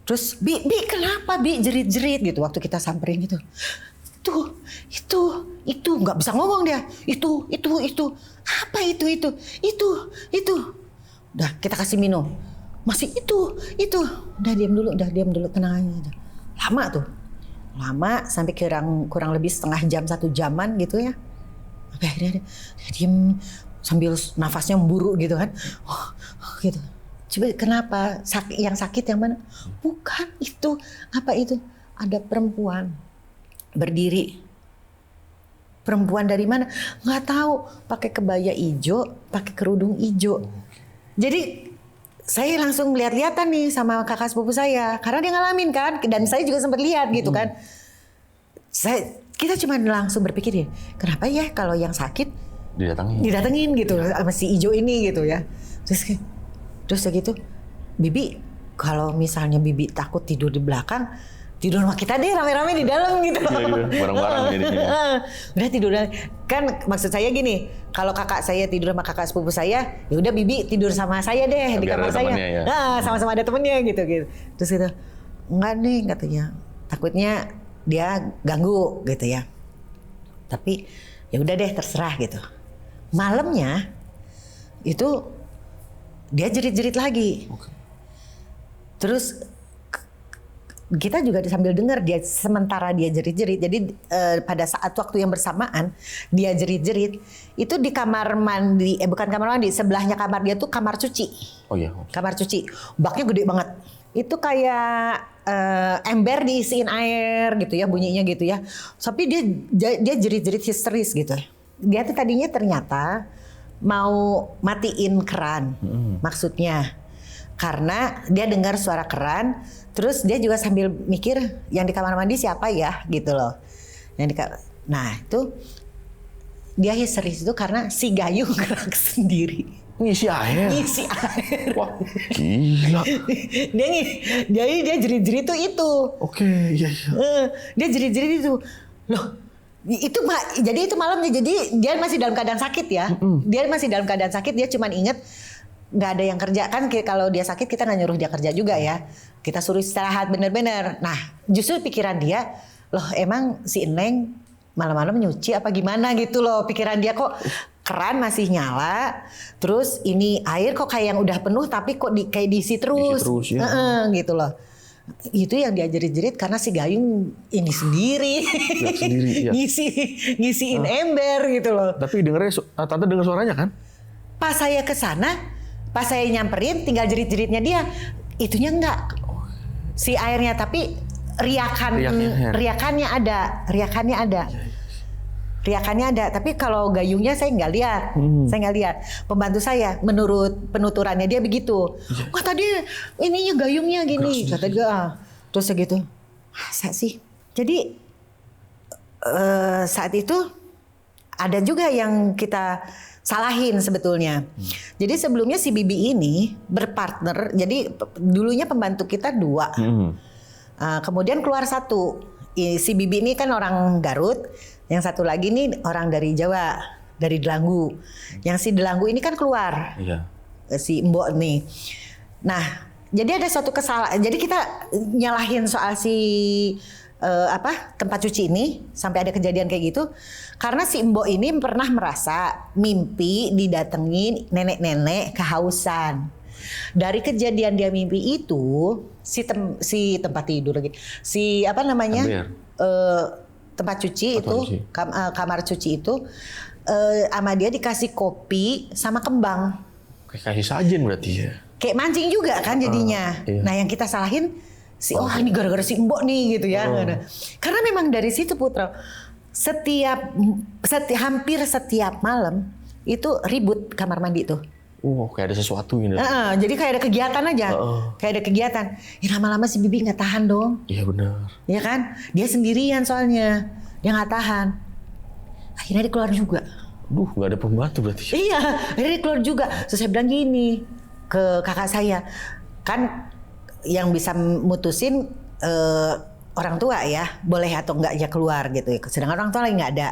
Terus Bi kenapa Bi jerit-jerit gitu waktu kita samperin gitu. Itu nggak bisa ngomong dia. Itu apa itu. Udah kita kasih minum. Masih itu. Udah diam dulu, tenang aja. Lama sampai kurang lebih setengah jam, 1 jaman gitu ya. Sampai akhirnya dia diam sambil nafasnya memburu gitu kan. Gitu. Coba kenapa? Yang sakit yang mana? Bukan itu. Apa itu? Ada perempuan berdiri. Perempuan dari mana? Nggak tahu. Pakai kebaya hijau, pakai kerudung hijau. Jadi saya langsung lihat-lihatan nih sama kakak sepupu saya, karena dia ngalamin kan, dan saya juga sempat lihat gitu kan. Kita cuma langsung berpikir ya, kenapa ya kalau yang sakit didatengin gitu sama si hijau ini gitu ya. Terus gitu, Bibi kalau misalnya Bibi takut tidur di belakang, tidur sama kita deh rame-rame di dalam gitu. Iya, bareng-bareng jadinya. Udah tidur kan, maksud saya gini, kalau kakak saya tidur sama kakak sepupu saya, ya udah Bibi tidur sama saya deh di kamar saya. Ya. Nah, sama-sama ada temennya gitu. Terus gitu, enggak nih katanya, takutnya dia ganggu gitu ya. Tapi ya udah deh terserah gitu. Malamnya itu dia jerit-jerit lagi. Terus kita juga sambil dengar dia, sementara dia jerit-jerit. Jadi pada saat waktu yang bersamaan dia jerit-jerit, itu di kamar mandi, bukan kamar mandi, sebelahnya kamar dia tuh kamar cuci. Oh iya. Kamar cuci, baknya gede banget. Itu kayak ember diisiin air gitu ya, bunyinya gitu ya. Tapi dia jerit-jerit histeris gitu. Dia tuh tadinya ternyata mau matiin keran, maksudnya. Karena dia dengar suara keran, terus dia juga sambil mikir yang di kamar mandi siapa ya gitu loh. Nah itu dia histeris itu karena si Gayung gerak sendiri. Ngisi air. Wah, gila. dia jerit-jerit itu. Oke, iya. Dia jerit-jerit itu. Loh, jadi itu malamnya. Jadi dia masih dalam keadaan sakit ya. Dia masih dalam keadaan sakit, dia cuman inget nggak ada yang kerja kan, kalau dia sakit kita nggak nyuruh dia kerja juga ya, kita suruh istirahat bener-bener. Nah justru pikiran dia, loh emang si Eneng malam-malam nyuci apa gimana gitu loh, pikiran dia kok keran masih nyala, terus ini air kok kayak yang udah penuh tapi kok kayak diisi terus ya. Gitu loh. Itu yang dia jerit-jerit karena si Gayung ini sendiri, ya. ngisiin ember gitu loh. Tapi tante dengar suaranya kan? Pas saya kesana, pas saya nyamperin, tinggal jerit-jeritnya dia, itunya enggak. Si airnya, tapi riakannya ada. Riakannya ada, tapi kalau gayungnya saya nggak lihat. Saya nggak lihat. Pembantu saya, menurut penuturannya dia begitu. Wah tadi ininya gayungnya gini, kata dia. Terus segitu, masa sih? Jadi saat itu ada juga yang kita salahin sebetulnya. Jadi sebelumnya si Bibi ini berpartner. Jadi dulunya pembantu kita 2. Kemudian keluar 1. Si Bibi ini kan orang Garut. Yang satu lagi nih orang dari Jawa, dari Delanggu. Yang si Delanggu ini kan keluar. Iya. Si Mbok nih. Nah, jadi ada suatu kesalahan. Jadi kita nyalahin soal si tempat cuci ini sampai ada kejadian kayak gitu karena si Mbok ini pernah merasa mimpi didatengin nenek-nenek kehausan. Dari kejadian dia mimpi itu si tempat tidur lagi tempat cuci itu kamar cuci itu sama dia dikasih kopi sama kembang. Kayak kasih sajen berarti ya. Kayak mancing juga kan jadinya. Iya. Nah yang kita salahin ini gara-gara si Mbok nih gitu ya. Karena memang dari situ Putra hampir setiap malam itu ribut kamar mandi tuh. Kayak ada sesuatu gitu. Jadi kayak ada kegiatan aja. Kayak ada kegiatan. Ya lama-lama si Bibi nggak tahan dong. Iya benar. Iya kan? Dia sendirian soalnya. Dia nggak tahan. Akhirnya dia keluar juga. Nggak ada pembantu berarti. Iya, akhirnya dia keluar juga. Terus saya bilang gini ke kakak saya. Kan yang bisa mutusin orang tua ya. Boleh atau enggak ya keluar gitu ya. Sedangkan orang tua lagi nggak ada.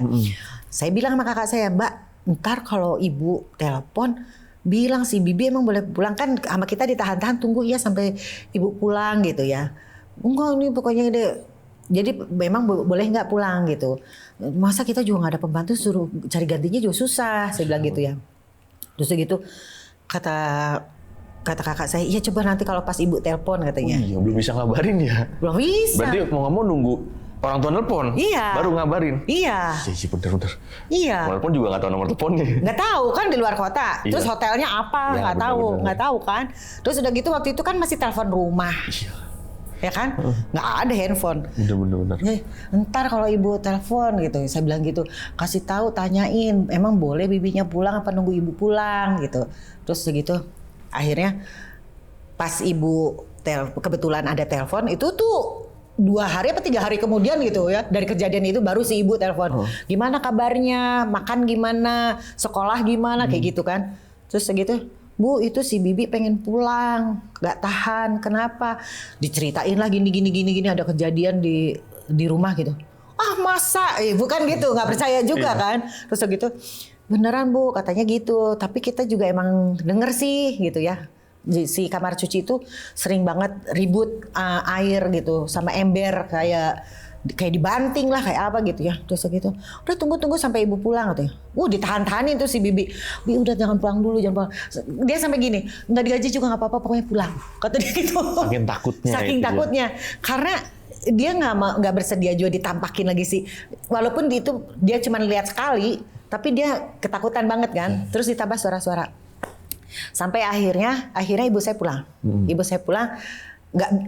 Saya bilang sama kakak saya, Mbak, ntar kalau ibu telepon bilang si Bibi emang boleh pulang kan sama kita ditahan-tahan tunggu ya sampai ibu pulang gitu ya. Enggak ini pokoknya jadi memang boleh nggak pulang gitu. Masa kita juga nggak ada pembantu suruh cari gantinya juga susah saya bilang gitu ya. Terus gitu kata kakak saya, iya coba nanti kalau pas ibu telepon katanya. Iya belum bisa ngabarin ya. Belum bisa. Berarti mau nggak mau nunggu orang tua nelpon, baru ngabarin. Iya. Iya bener. Iya. Walaupun juga nggak tahu nomor teleponnya. Nggak tahu kan di luar kota. Terus hotelnya apa? Ya, nggak tahu kan. Terus udah gitu waktu itu kan masih telepon rumah. Iya. Ya kan? Nggak ada handphone. Bener. Ya, ntar kalau ibu telepon gitu, saya bilang gitu, kasih tahu, tanyain, emang boleh bibinya pulang apa nunggu ibu pulang gitu. Terus segitu, akhirnya pas ibu kebetulan ada telepon itu tuh 2 hari apa 3 hari kemudian gitu ya dari kejadian itu baru si ibu telepon. Gimana kabarnya? Makan gimana? Sekolah gimana? Kayak gitu kan. Terus segitu, Bu itu si Bibi pengen pulang, nggak tahan. Kenapa? Diceritain lah gini ada kejadian di rumah gitu. Ah masa? Bukan gitu, nggak percaya juga kan. Terus segitu, beneran Bu katanya gitu. Tapi kita juga emang denger sih gitu ya. Si kamar cuci itu sering banget ribut air gitu sama ember kayak dibanting lah kayak apa gitu ya. Terus gitu udah tunggu sampai ibu pulang katanya. Ditahan-tahanin tuh si Bibi udah jangan pulang dulu, jangan pulang. Dia sampai gini, nggak digaji juga nggak apa-apa pokoknya pulang kata dia gitu. Saking takutnya karena dia nggak bersedia juga ditampakin lagi sih, walaupun itu dia cuma lihat sekali tapi dia ketakutan banget kan. Terus ditambah suara-suara. Sampai akhirnya ibu saya pulang. Ibu saya pulang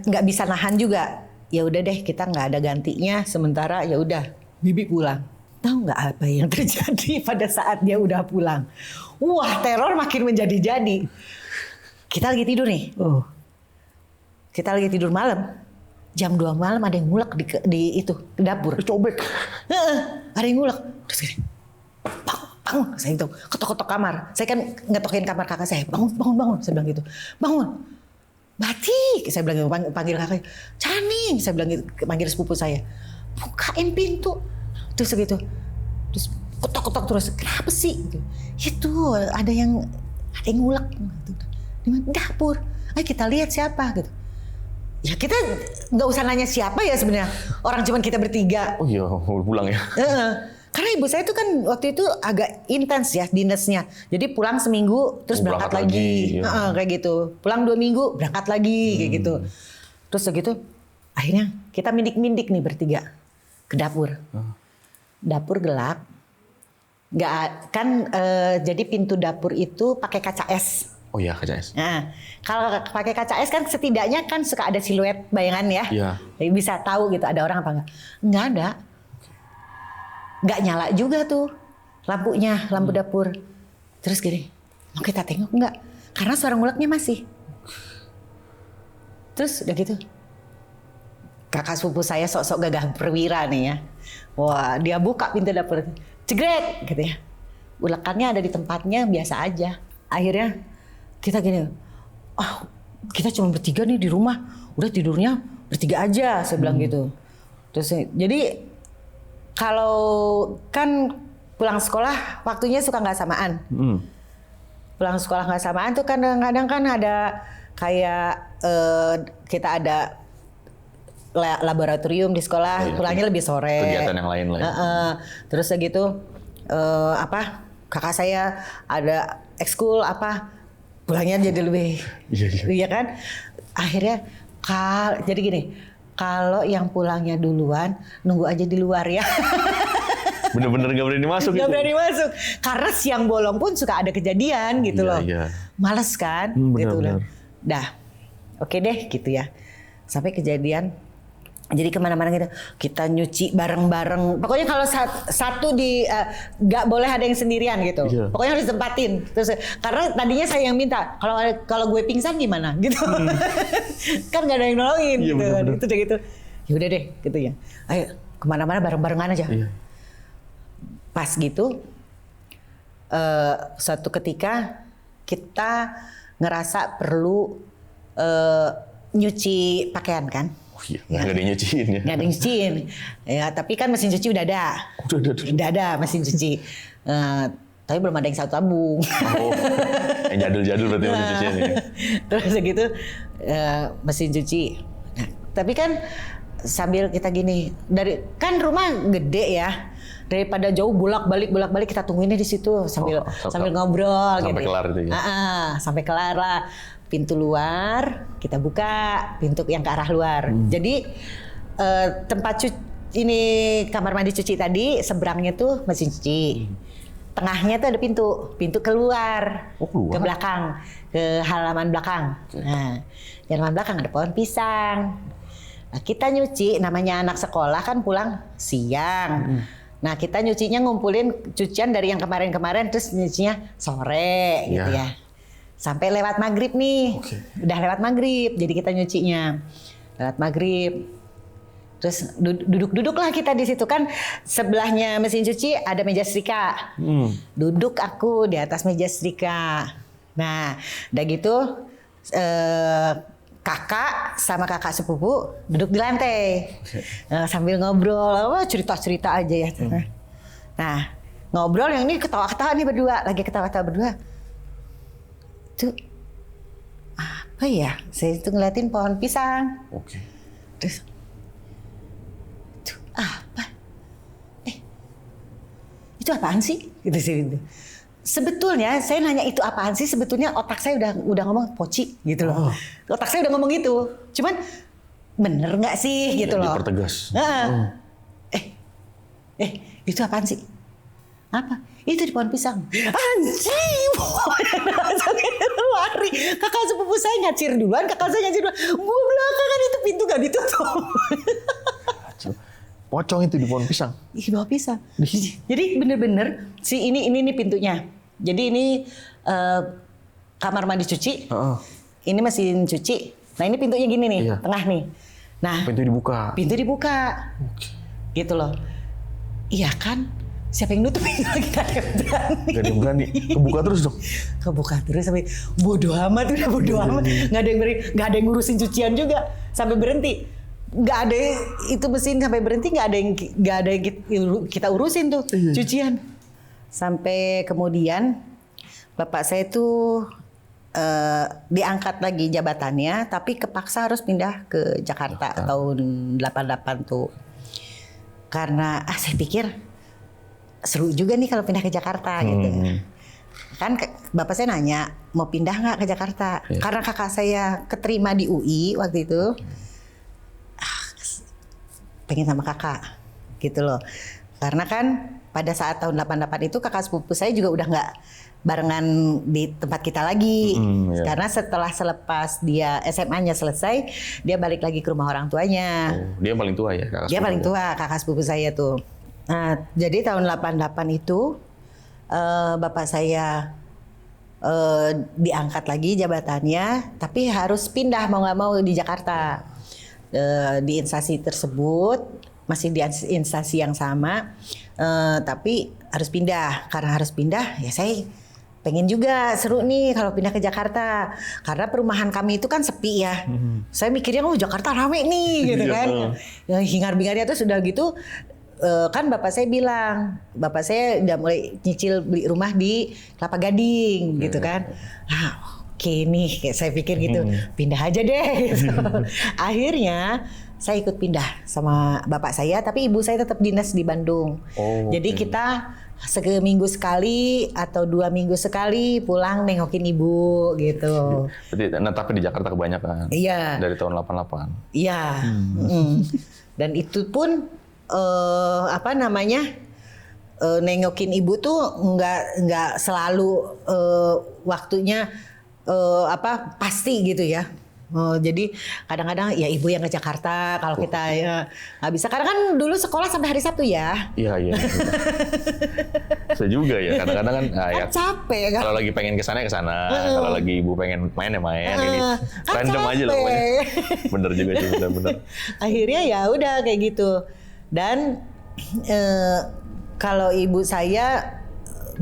nggak bisa nahan juga. Ya udah deh kita nggak ada gantinya sementara ya udah Bibi pulang. Tahu nggak apa yang terjadi pada saat dia udah pulang? Wah teror makin menjadi-jadi. Kita lagi tidur nih. Kita lagi tidur malam. Jam 2 malam ada yang ngulek di dapur. Cobek. Ada yang ngulek. Terus gini. Bangun, saya itu ketok-ketok kamar. Saya kan ngetokin kamar kakak saya. Bangun. Saya bilang gitu. Bangun. Batik. Saya bilang gitu. Panggil kakak. Caning. Saya bilang gitu. Panggil sepupu saya. Bukain pintu. Terus gitu. Terus ketok-ketok terus. Kenapa sih? Itu ada yang ngulek. Di mana? Dapur. Ayo kita lihat siapa gitu. Ya kita nggak usah nanya siapa ya sebenarnya. Orang cuman kita bertiga. Oh iya, mau pulang ya. Karena ibu saya itu kan waktu itu agak intens ya dinasnya. Jadi pulang seminggu terus berangkat lagi. Ya. Kayak gitu. Pulang 2 minggu berangkat lagi kayak gitu. Terus segitu akhirnya kita mindik-mindik nih bertiga ke dapur. Dapur gelap. Nggak kan jadi pintu dapur itu pakai kaca es. Oh iya kaca es. Nah, kalau pakai kaca es kan setidaknya kan suka ada siluet bayangan ya. Iya. Jadi bisa tahu gitu ada orang apa enggak. Enggak ada. Nggak nyala juga tuh lampunya, lampu dapur. Terus gini, mau kita tengok nggak? Karena suara nguleknya masih. Terus udah gitu, kakak sepupu saya sok-sok gagah perwira nih ya. Wah dia buka pintu dapur, cegrek gitu ya. Ulekannya ada di tempatnya biasa aja. Akhirnya kita gini, kita cuma bertiga nih di rumah, udah tidurnya bertiga aja, saya bilang gitu. Terus jadi kalau kan pulang sekolah waktunya suka nggak samaan. Pulang sekolah nggak samaan tuh kadang-kadang kan ada kayak kita ada laboratorium di sekolah, pulangnya lebih sore. Kegiatan yang lain lah. Terus gitu kakak saya ada ekskul pulangnya jadi lebih. Iya kan? Akhirnya jadi gini, kalau yang pulangnya duluan nunggu aja di luar ya. Bener-bener gak berani masuk Gak berani masuk. Karena siang bolong pun suka ada kejadian gitu loh. Males kan? Gitu loh. Dah, oke deh gitu ya. Sampai kejadian. Jadi kemana-mana gitu. Kita nyuci bareng-bareng. Pokoknya kalau satu gak boleh ada yang sendirian gitu. Pokoknya harus ditempatin. Terus karena tadinya saya yang minta. Kalau gue pingsan gimana gitu. Kan gak ada yang nolongin gitu. Itu deh gitu. Ya udah deh gitu ya. Ayo kemana-mana bareng-barengan aja. Pas gitu, suatu ketika kita ngerasa perlu nyuci pakaian kan? Oh iya, nggak ada yang nyuciin ya? Nggak ada yang nyuciin, ya. Tapi kan mesin cuci udah ada. Udah ada mesin cuci. Tapi belum ada yang satu tabung. Oh, yang jadul-jadul berarti mesin cucian ya? Terus gitu, mesin cuci. Nah, tapi kan sambil kita gini, kan rumah gede ya. Daripada jauh bolak-balik kita tungguinnya di situ sambil ngobrol sampai gitu. Kelar itu ya. Sampai kelar lah. Pintu luar kita buka, pintu yang ke arah luar. Jadi tempat kamar mandi cuci tadi seberangnya tuh mesin cuci. Tengahnya tuh ada pintu keluar, ke belakang, ke halaman belakang. Nah, di halaman belakang ada pohon pisang. Nah, kita nyuci, namanya anak sekolah kan pulang siang. Nah, kita nyucinya ngumpulin cucian dari yang kemarin-kemarin, terus nyucinya sore gitu ya. Sampai lewat maghrib nih. Udah lewat maghrib, jadi kita nyucinya. Lewat maghrib. Terus duduk-duduklah kita di situ kan, sebelahnya mesin cuci ada meja setrika. Duduk aku di atas meja setrika. Nah, udah gitu kakak sama kakak sepupu duduk di lantai sambil ngobrol, cerita-cerita aja ya. Nah, ngobrol yang ini ketawa-ketawa nih berdua, lagi ketawa-ketawa berdua. Tuh apa ya? Saya itu ngeliatin pohon pisang. Terus tuh apa? Itu apaan sih? Gitu sih. Sebetulnya saya nanya itu apaan sih, sebetulnya otak saya udah ngomong poci gitu loh. Otak saya udah ngomong gitu. Cuman bener nggak sih gitu loh. Dipertegas. Itu apaan sih? Apa? Itu di pohon pisang. Anjing, lari. Kakak sepupu saya ngacir duluan, kakak saya ngacir duluan. Gue belakangan itu pintu gak ditutup. Pocong itu di pohon pisang. Di bawah pisang. Jadi bener-bener ini nih pintunya. Jadi ini kamar mandi cuci. Ini mesin cuci. Nah ini pintunya gini nih, tengah nih. Nah pintu dibuka. Gitu loh. Iya kan? Siapa yang nutup itu lagi? Gak ada yang berani. Kebuka terus dong. Kebuka terus sampai bodo amat, udah bodo amat. Gak ada yang ngurusin cucian juga sampai berhenti. Gak ada itu mesin sampai berhenti, gak ada yang kita urusin tuh cucian. Sampai kemudian bapak saya tuh diangkat lagi jabatannya, tapi kepaksa harus pindah ke Jakarta tahun 88 tuh. Karena saya pikir seru juga nih kalau pindah ke Jakarta gitu. Kan bapak saya nanya mau pindah nggak ke Jakarta? Karena kakak saya keterima di UI waktu itu. Pengen sama kakak gitu loh. Karena kan pada saat tahun 88 itu kakak sepupu saya juga udah nggak barengan di tempat kita lagi. Karena selepas dia SMA-nya selesai, dia balik lagi ke rumah orang tuanya. Dia paling tua ya kakak? Dia paling tua, kakak sepupu saya tuh. Nah, jadi tahun 88 itu bapak saya diangkat lagi jabatannya, tapi harus pindah mau nggak mau di Jakarta. Di instansi tersebut masih di instansi yang sama, tapi harus pindah. Karena harus pindah, ya saya pengen juga seru nih kalau pindah ke Jakarta. Karena perumahan kami itu kan sepi ya. Saya mikirnya Jakarta rame nih gitu kan. Hingar-bingarnya tuh sudah gitu. Kan bapak saya bilang, bapak saya udah mulai nyicil beli rumah di Kelapa Gading gitu kan. Oke nih, kayak saya pikir gitu, pindah aja deh. Gitu. Akhirnya saya ikut pindah sama bapak saya, tapi ibu saya tetap dinas di Bandung. Jadi kita seminggu sekali atau 2 minggu sekali pulang nengokin ibu gitu. Berarti tapi di Jakarta kebanyakan. Iya. Dari tahun 88. Iya. Dan itu pun nengokin ibu tuh nggak selalu waktunya pasti gitu ya. Jadi kadang-kadang ya ibu yang ke Jakarta kalau kita ya nggak bisa. Karena kan dulu sekolah sampai hari Sabtu ya. Iya. Saya juga ya kadang-kadang kan ya, capek kan. Kalau lagi pengen kesana ya kesana, kalau lagi ibu pengen main ya main. Ini random capek. aja loh pokoknya. Bener juga sih, bener. Akhirnya ya udah kayak gitu. Dan kalau ibu saya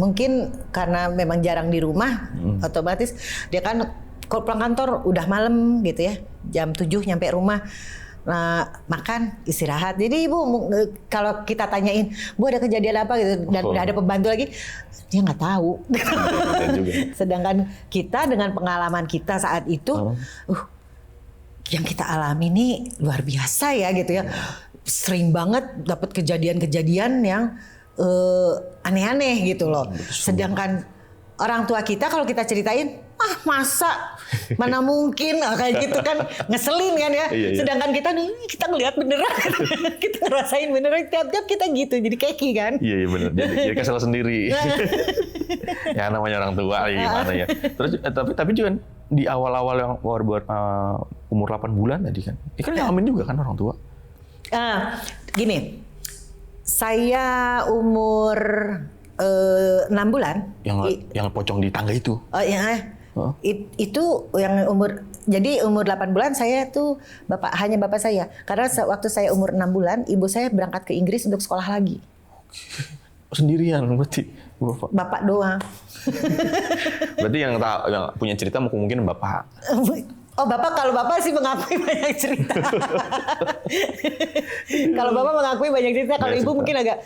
mungkin karena memang jarang di rumah, otomatis dia kan kalau pulang kantor udah malam gitu ya, jam 7 nyampe rumah. Nah, makan, istirahat. Jadi ibu kalau kita tanyain, Bu ada kejadian apa gitu, dan udah ada pembantu lagi, dia nggak tahu. Sedangkan kita dengan pengalaman kita saat itu, yang kita alami ini luar biasa ya gitu ya. Sering banget dapat kejadian-kejadian yang aneh-aneh gitu loh. Sedangkan orang tua kita kalau kita ceritain, masa mana mungkin kayak gitu kan, ngeselin kan ya. Iya. Sedangkan kita ngelihat beneran, kita ngerasain beneran, tiap-tiap kita gitu, jadi keki kan. Iya bener, jadi kesel sendiri. Ya namanya orang tua gimana ya. Terus tapi juga di awal-awal yang buat umur 8 bulan tadi kan, ini kan ngalamin juga kan orang tua. Gini, saya umur 6 bulan. Yang pocong di tangga itu. Itu yang jadi umur 8 bulan saya tuh hanya bapak saya. Karena waktu saya umur 6 bulan, ibu saya berangkat ke Inggris untuk sekolah lagi. Sendirian berarti bapak. Bapak doang. Berarti yang punya cerita mungkin bapak. Kalau bapak sih mengakui banyak cerita. Kalau bapak mengakui banyak cerita, kalau ibu mungkin agak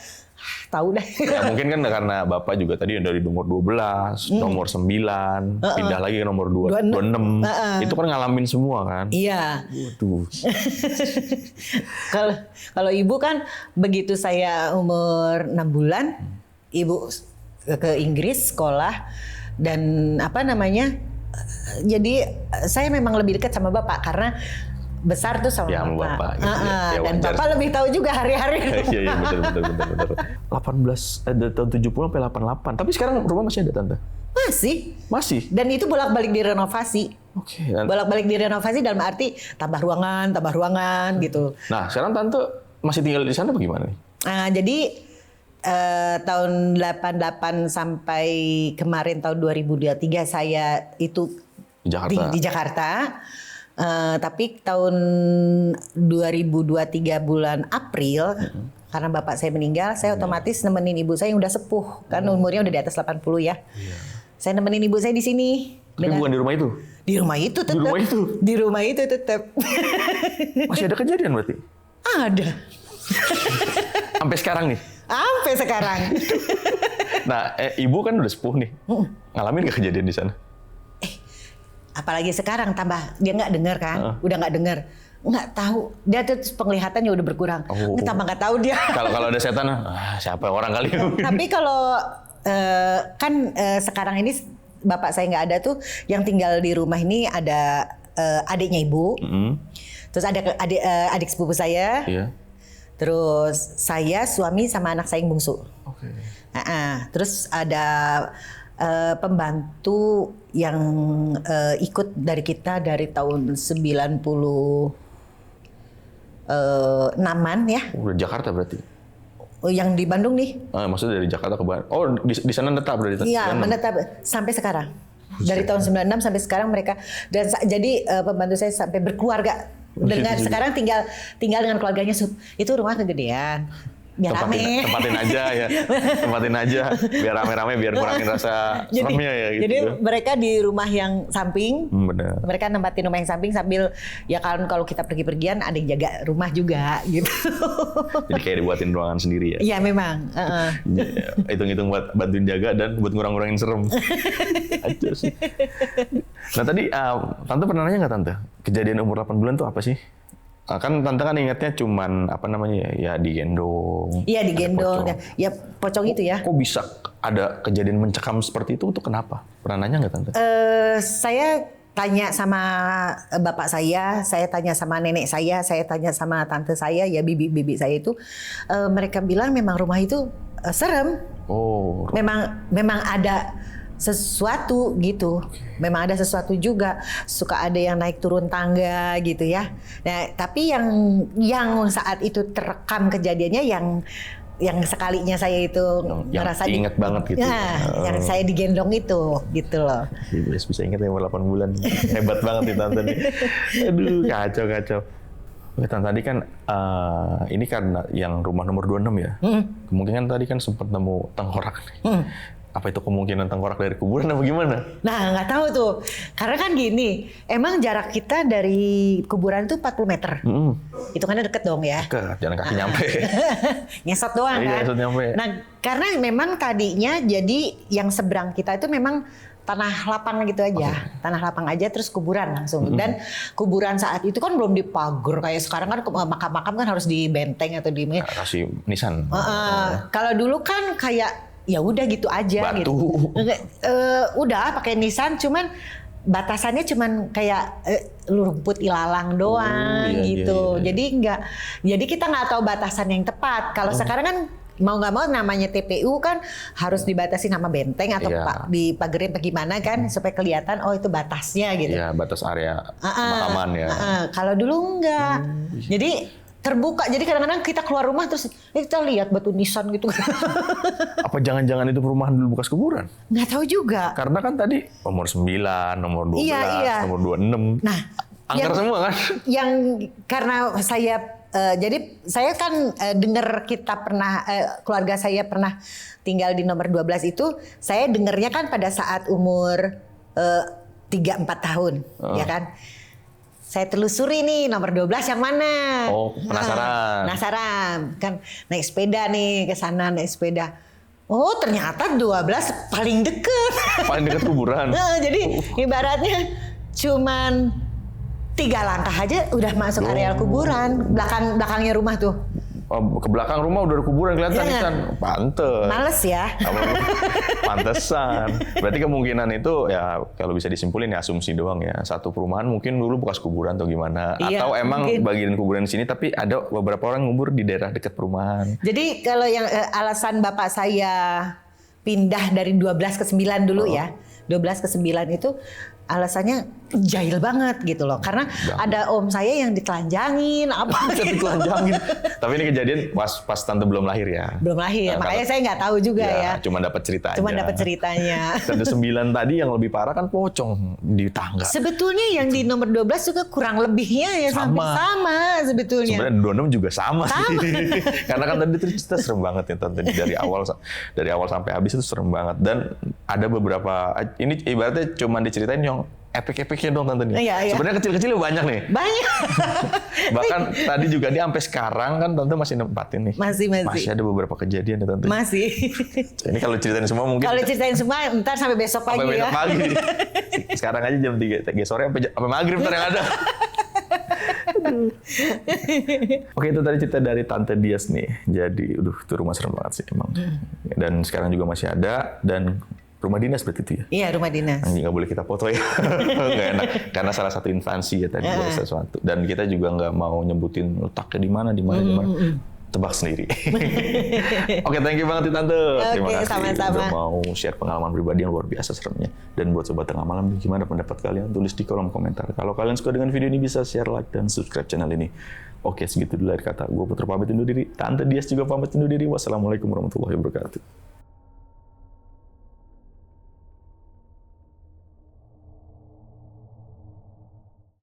tahu dah. Ya, mungkin kan karena bapak juga tadi dari nomor 12, nomor 9, pindah lagi ke nomor 26. Itu kan ngalamin semua kan? Iya. Waduh. Kalau ibu kan begitu saya umur 6 bulan, ibu ke Inggris sekolah dan jadi saya memang lebih dekat sama bapak karena besar tuh sama bapak. Gitu ya, dan bapak lebih tahu juga hari-hari. Iya betul. tahun 70 sampai 88. Tapi sekarang rumah masih ada tante? Masih. Dan itu bolak-balik direnovasi. Oke. Bolak-balik direnovasi dalam arti tambah ruangan gitu. Nah, sekarang tante masih tinggal di sana bagaimana nih? Jadi tahun 88 sampai kemarin tahun 2023 saya itu di Jakarta. Tapi tahun 2023 bulan April, karena bapak saya meninggal, saya otomatis nemenin ibu saya yang udah sepuh, kan umurnya udah di atas 80 ya. Saya nemenin ibu saya di sini. Tapi bukan di rumah itu? Di rumah itu tetap. Di rumah itu tetap. Masih ada kejadian berarti? Ada. Sampai sekarang nih? Sampai sekarang. Nah, ibu kan udah sepuh nih. Ngalamin gak kejadian di sana? Apalagi sekarang tambah dia nggak dengar kan, udah nggak dengar, nggak tahu dia tuh penglihatannya udah berkurang, tambah nggak tahu dia. Kalau ada setan, siapa orang kali? Tapi kalau sekarang ini bapak saya nggak ada tuh, yang tinggal di rumah ini ada adiknya ibu, terus ada adik sepupu saya, terus saya, suami sama anak saya yang bungsu. Terus ada pembantu yang ikut dari kita dari tahun 96-an ya. Udah Jakarta berarti? Yang di Bandung nih. Maksudnya dari Jakarta ke Bandung. Oh, di sana netap berarti? Iya, menetap sampai sekarang. Dari tahun 96 sampai sekarang mereka, dan jadi pembantu saya sampai berkeluarga. Dengan sekarang tinggal dengan keluarganya. Itu rumah kegedean. Biar rame. Tempatin aja biar rame-rame, biar kurangin rasa seremnya ya gitu. Jadi mereka di rumah yang samping, benar. Mereka nempatin rumah yang samping sambil ya kalau kita pergi-pergian ada yang jaga rumah juga gitu. Jadi kayak dibuatin ruangan sendiri ya? Iya memang. Hitung-hitung buat bantuin jaga dan buat ngurang-ngurangin serem. Aja sih. Nah tadi Tante pernah nanya nggak Tante? Kejadian umur 8 bulan tuh apa sih? Kan tante kan ingatnya cuman apa namanya ya digendong. Iya digendong, ya pocong itu ya. Kok bisa ada kejadian mencekam seperti itu kenapa? Pernah nanya nggak tante? Saya tanya sama bapak saya tanya sama nenek saya tanya sama tante saya, ya bibi saya itu, mereka bilang memang rumah itu serem. Oh. Memang ada sesuatu gitu. Memang ada sesuatu juga. Suka ada yang naik turun tangga gitu ya. Nah, tapi yang saat itu terekam kejadiannya yang sekalinya saya itu ngerasa ingat banget gitu. Nah, yang saya digendong itu gitu loh. Bisa ingat yang 8 bulan. Hebat banget nih tante nih. Aduh, kacau. Oke, tadi kan ini karena yang rumah nomor 26 ya. Kemungkinan tadi kan sempat nemu tengkorak nih. Apa itu kemungkinan tengkorak dari kuburan apa gimana? Nah, nggak tahu tuh. Karena kan gini, emang jarak kita dari kuburan itu 40 meter. Hitungannya deket dong ya. Deket, jalan kaki nyampe. Ngesot doang kan. Ngesot nyampe. Nah, karena memang tadinya jadi yang seberang kita itu memang tanah lapang gitu aja. Tanah lapang aja terus kuburan langsung. Dan kuburan saat itu kan belum dipagar kayak sekarang kan, makam-makam kan harus di benteng atau di kasih nisan. Kalau dulu kan kayak ya udah gitu aja. Batu. Gitu. Udah pakai nisan, cuman batasannya cuman kayak rumput ilalang doang gitu. Iya. Jadi kita nggak tahu batasan yang tepat. Kalau sekarang kan mau nggak mau namanya TPU kan harus dibatasi sama benteng atau dipagerin bagaimana kan supaya kelihatan oh itu batasnya gitu. Iya, batas area pemakaman ya. Kalau dulu enggak. Jadi terbuka, jadi kadang-kadang kita keluar rumah terus kita lihat batu nisan gitu. Apa jangan-jangan itu perumahan dulu bekas kuburan? Nggak tahu juga. Karena kan tadi nomor 9, nomor 12, nomor 26. Nah, angker semua kan? Yang karena saya jadi saya kan dengar kita pernah keluarga saya pernah tinggal di nomor 12 itu, saya dengarnya kan pada saat umur 3-4 tahun, ya kan? Saya telusuri nih nomor 12 yang mana. Oh, penasaran. Penasaran. Kan naik sepeda nih ke sana, naik sepeda. Oh, ternyata 12 paling deket. Paling deket kuburan. Jadi ibaratnya cuman 3 langkah aja udah masuk areal kuburan. Belakangnya rumah tuh. Oh, ke belakang rumah udah ada kuburan kelihatan kan. Pantes. Males ya. Pantesan. Berarti kemungkinan itu ya kalau bisa disimpulin ya asumsi doang ya. Satu perumahan mungkin dulu bekas kuburan atau gimana. Iya, atau emang mungkin bagian kuburan di sini tapi ada beberapa orang ngubur di daerah dekat perumahan. Jadi kalau yang alasan bapak saya pindah dari 12 ke 9 dulu ya. 12 ke 9 itu alasannya jahil banget gitu loh. Karena ada om saya yang ditelanjangin apa gitu. Ditelanjangin. Tapi ini kejadian pas tante belum lahir ya. Belum lahir. Makanya saya nggak tahu juga ya. Cuma dapat cerita aja. Cuma dapat ceritanya. Tante 9 tadi yang lebih parah kan pocong di tangga. Sebetulnya yang di nomor 12 juga kurang lebihnya ya sama sebetulnya. Sebenarnya 26 juga sama. Sih. Karena kan tadi cerita serem banget ya tante dari awal sampai habis itu serem banget dan ada beberapa ini ibaratnya cuma diceritain yang epik-epiknya dong tante nih. Iya. Sebenarnya kecil-kecilnya banyak nih. Banyak. Bahkan tadi juga dia sampai sekarang kan tante masih nempatin nih. Masih ada beberapa kejadian ya tante. Masih. Ini kalau ceritain semua mungkin. Kalau ceritain semua ntar sampai besok pagi sampai ya. Besok pagi. Sekarang aja jam 3 sore sampai maghrib ntar yang ada. Oke, itu tadi cerita dari Tante Dias nih. Jadi, itu rumah serem banget sih emang. Dan sekarang juga masih ada dan rumah dinas berarti itu ya? Iya, rumah dinas. Nggak boleh kita foto ya. Nggak enak. Karena salah satu instansi ya tadi dari sesuatu. Dan kita juga nggak mau nyebutin letaknya di mana. Tebak sendiri. Oke, thank you banget Tante. Terima kasih sama-sama. udah mau share pengalaman pribadi yang luar biasa seremnya. Dan buat Sobat Tengah Malam, gimana pendapat kalian? Tulis di kolom komentar. Kalau kalian suka dengan video ini bisa share, like, dan subscribe channel ini. Oke, segitu dulu akhir kata. Gue Putra pamit undur diri. Tante Dias juga pamit undur diri. Wassalamualaikum warahmatullahi wabarakatuh.